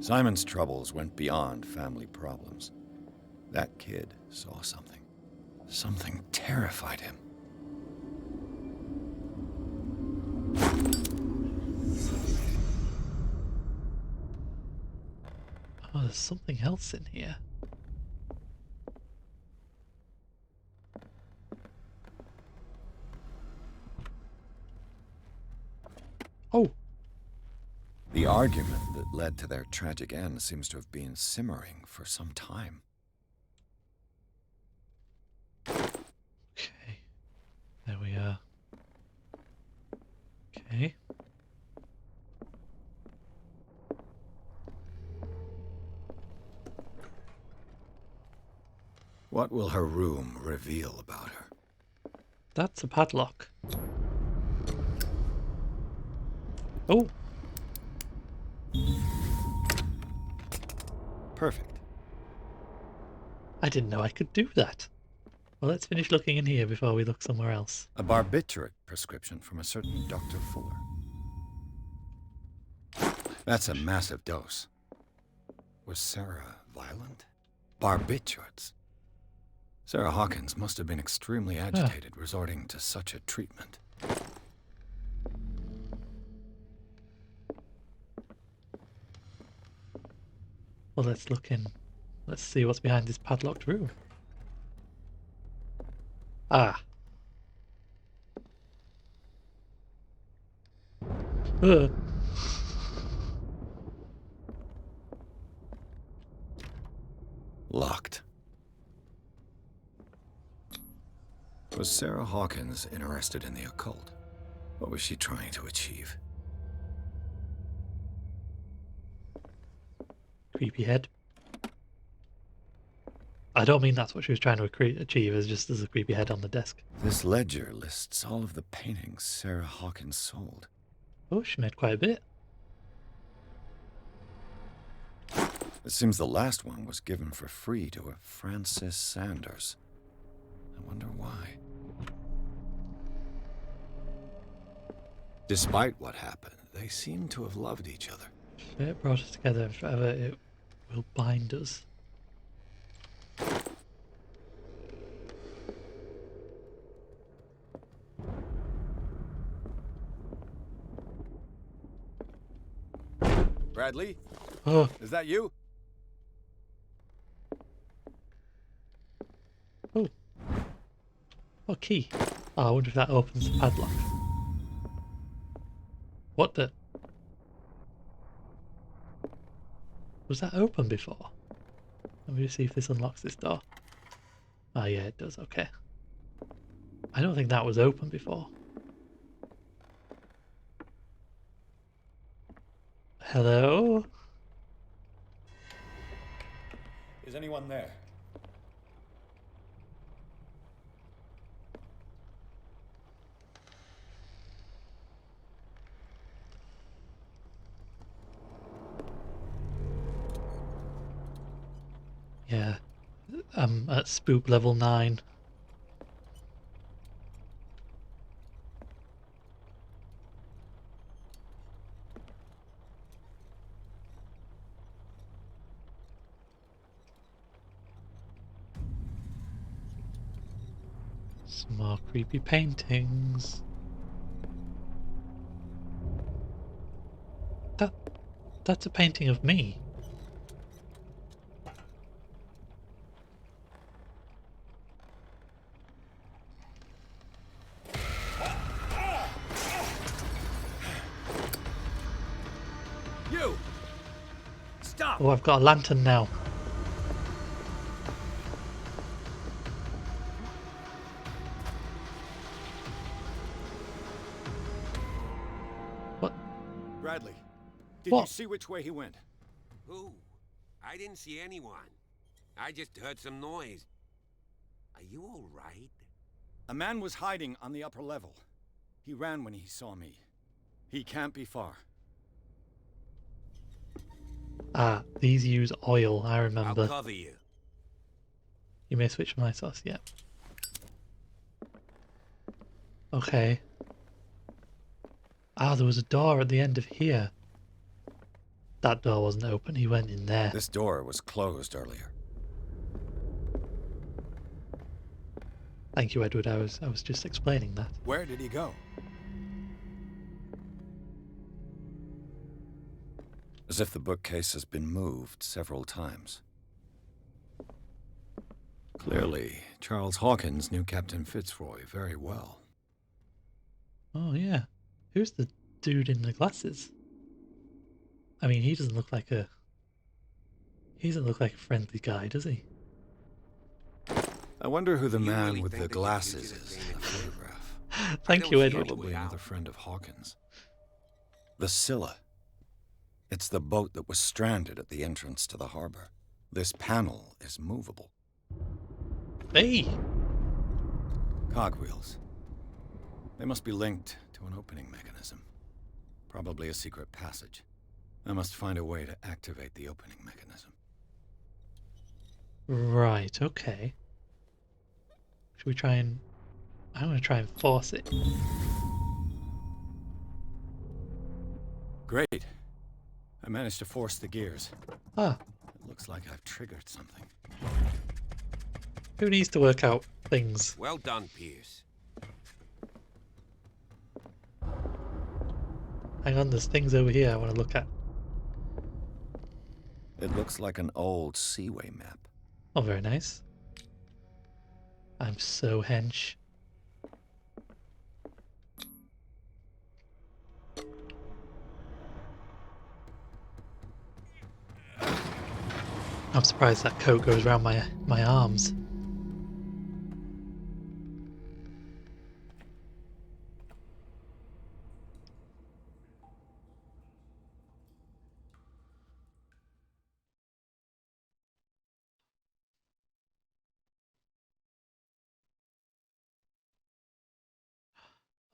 Simon's troubles went beyond family problems. That kid saw something. Something terrified him. Oh, there's something else in here. Oh! The argument that led to their tragic end seems to have been simmering for some time. Okay. There we are. Okay. What will her room reveal about her? That's a padlock. Oh! Perfect. I didn't know I could do that. Well, let's finish looking in here before we look somewhere else. A barbiturate prescription from a certain Dr. Fuller. That's a massive dose. Was Sarah violent? Barbiturates. Sarah Hawkins must have been extremely agitated, resorting to such a treatment. Well, let's look in. Let's see what's behind this padlocked room. Ah. Ugh. Locked. Was Sarah Hawkins interested in the occult? What was she trying to achieve? Creepy head. I don't mean that's what she was trying to achieve, it's just there's a creepy head on the desk. This ledger lists all of the paintings Sarah Hawkins sold. Oh, she made quite a bit. It seems the last one was given for free to a Francis Sanders. I wonder why. Despite what happened, they seem to have loved each other. Fate brought us together, and forever it will bind us. Bradley? Oh. Is that you? Oh. Oh, key. Oh, I wonder if that opens the padlock. What the... Was that open before? Let me just see if this unlocks this door. Oh yeah, it does, okay. I don't think that was open before. Hello? Is anyone there? Yeah. I'm at spook level 9. Some more creepy paintings. That's a painting of me. You! Stop! Oh, I've got a lantern now. What? Bradley, did What? you see which way he went? Who? I didn't see anyone. I just heard some noise. Are you all right? A man was hiding on the upper level. He ran when he saw me. He can't be far. Ah, these use oil, I remember. I'll cover you. You may switch my sauce, yeah. Okay. Ah, there was a door at the end of here. That door wasn't open. He went in there. This door was closed earlier. Thank you, Edward. I was just explaining that. Where did he go? As if the bookcase has been moved several times. Clearly, Charles Hawkins knew Captain Fitzroy very well. Oh, yeah. Who's the dude in the glasses? I mean, he doesn't look like a friendly guy, does he? I wonder who the man with the glasses is in the photograph. Thank you, Edward. Probably another friend of Hawkins. The Scylla. It's the boat that was stranded at the entrance to the harbor. This panel is movable. Hey! Cogwheels. They must be linked to an opening mechanism. Probably a secret passage. I must find a way to activate the opening mechanism. Right, okay. Should we try and... I want to try and force it. Great. I managed to force the gears. Ah. It looks like I've triggered something. Who needs to work out things? Well done, Pierce. Hang on, there's things over here I want to look at. It looks like an old seaway map. Oh, very nice. I'm so hench. I'm surprised that coat goes around my arms.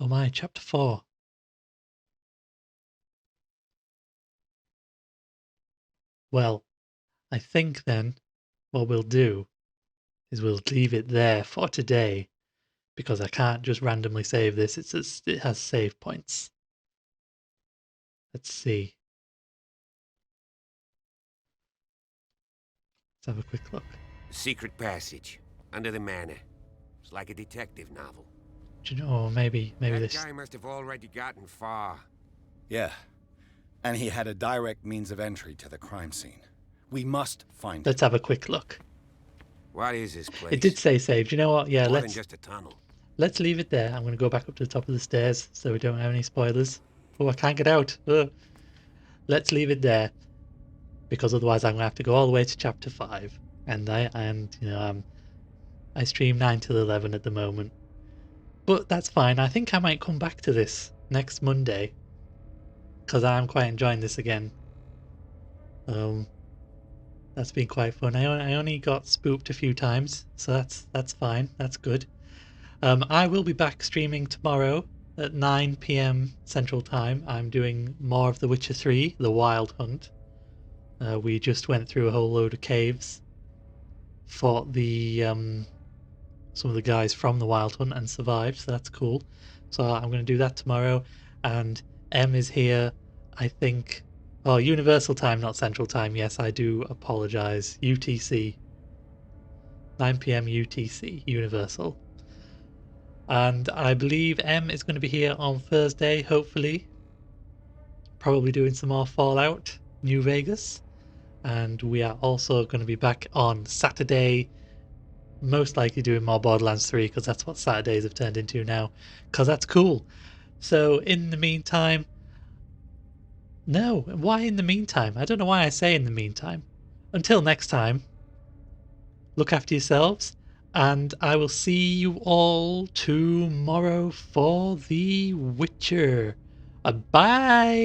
Oh my, chapter 4. Well, I think then what we'll do is we'll leave it there for today, because I can't just randomly save this. It has save points. Let's see. Let's have a quick look. Secret passage under the manor. It's like a detective novel. Do you know, maybe that this... guy must have already gotten far. Yeah. And he had a direct means of entry to the crime scene. We must find Let's have a quick look. What is this place? It did say save. Do you know what? Yeah, More let's... than just a tunnel. Let's leave it there. I'm going to go back up to the top of the stairs so we don't have any spoilers. Oh, I can't get out. Ugh. Let's leave it there, because otherwise I'm going to have to go all the way to chapter 5. And I stream 9 till 11 at the moment. But that's fine. I think I might come back to this next Monday, because I'm quite enjoying this again. That's been quite fun. I only got spooked a few times, so that's fine. That's good. I will be back streaming tomorrow at 9 PM Central Time. I'm doing more of The Witcher 3, The Wild Hunt. We just went through a whole load of caves, fought the some of the guys from The Wild Hunt and survived, so that's cool. So I'm going to do that tomorrow, and M is here, I think... Oh, Universal Time, not Central Time. Yes, I do apologise. UTC. 9 PM UTC, Universal. And I believe M is going to be here on Thursday, hopefully. Probably doing some more Fallout, New Vegas. And we are also going to be back on Saturday, most likely doing more Borderlands 3, because that's what Saturdays have turned into now. Because that's cool. So, in the meantime... No, why in the meantime? I don't know why I say in the meantime. Until next time, look after yourselves, and I will see you all tomorrow for The Witcher. Bye!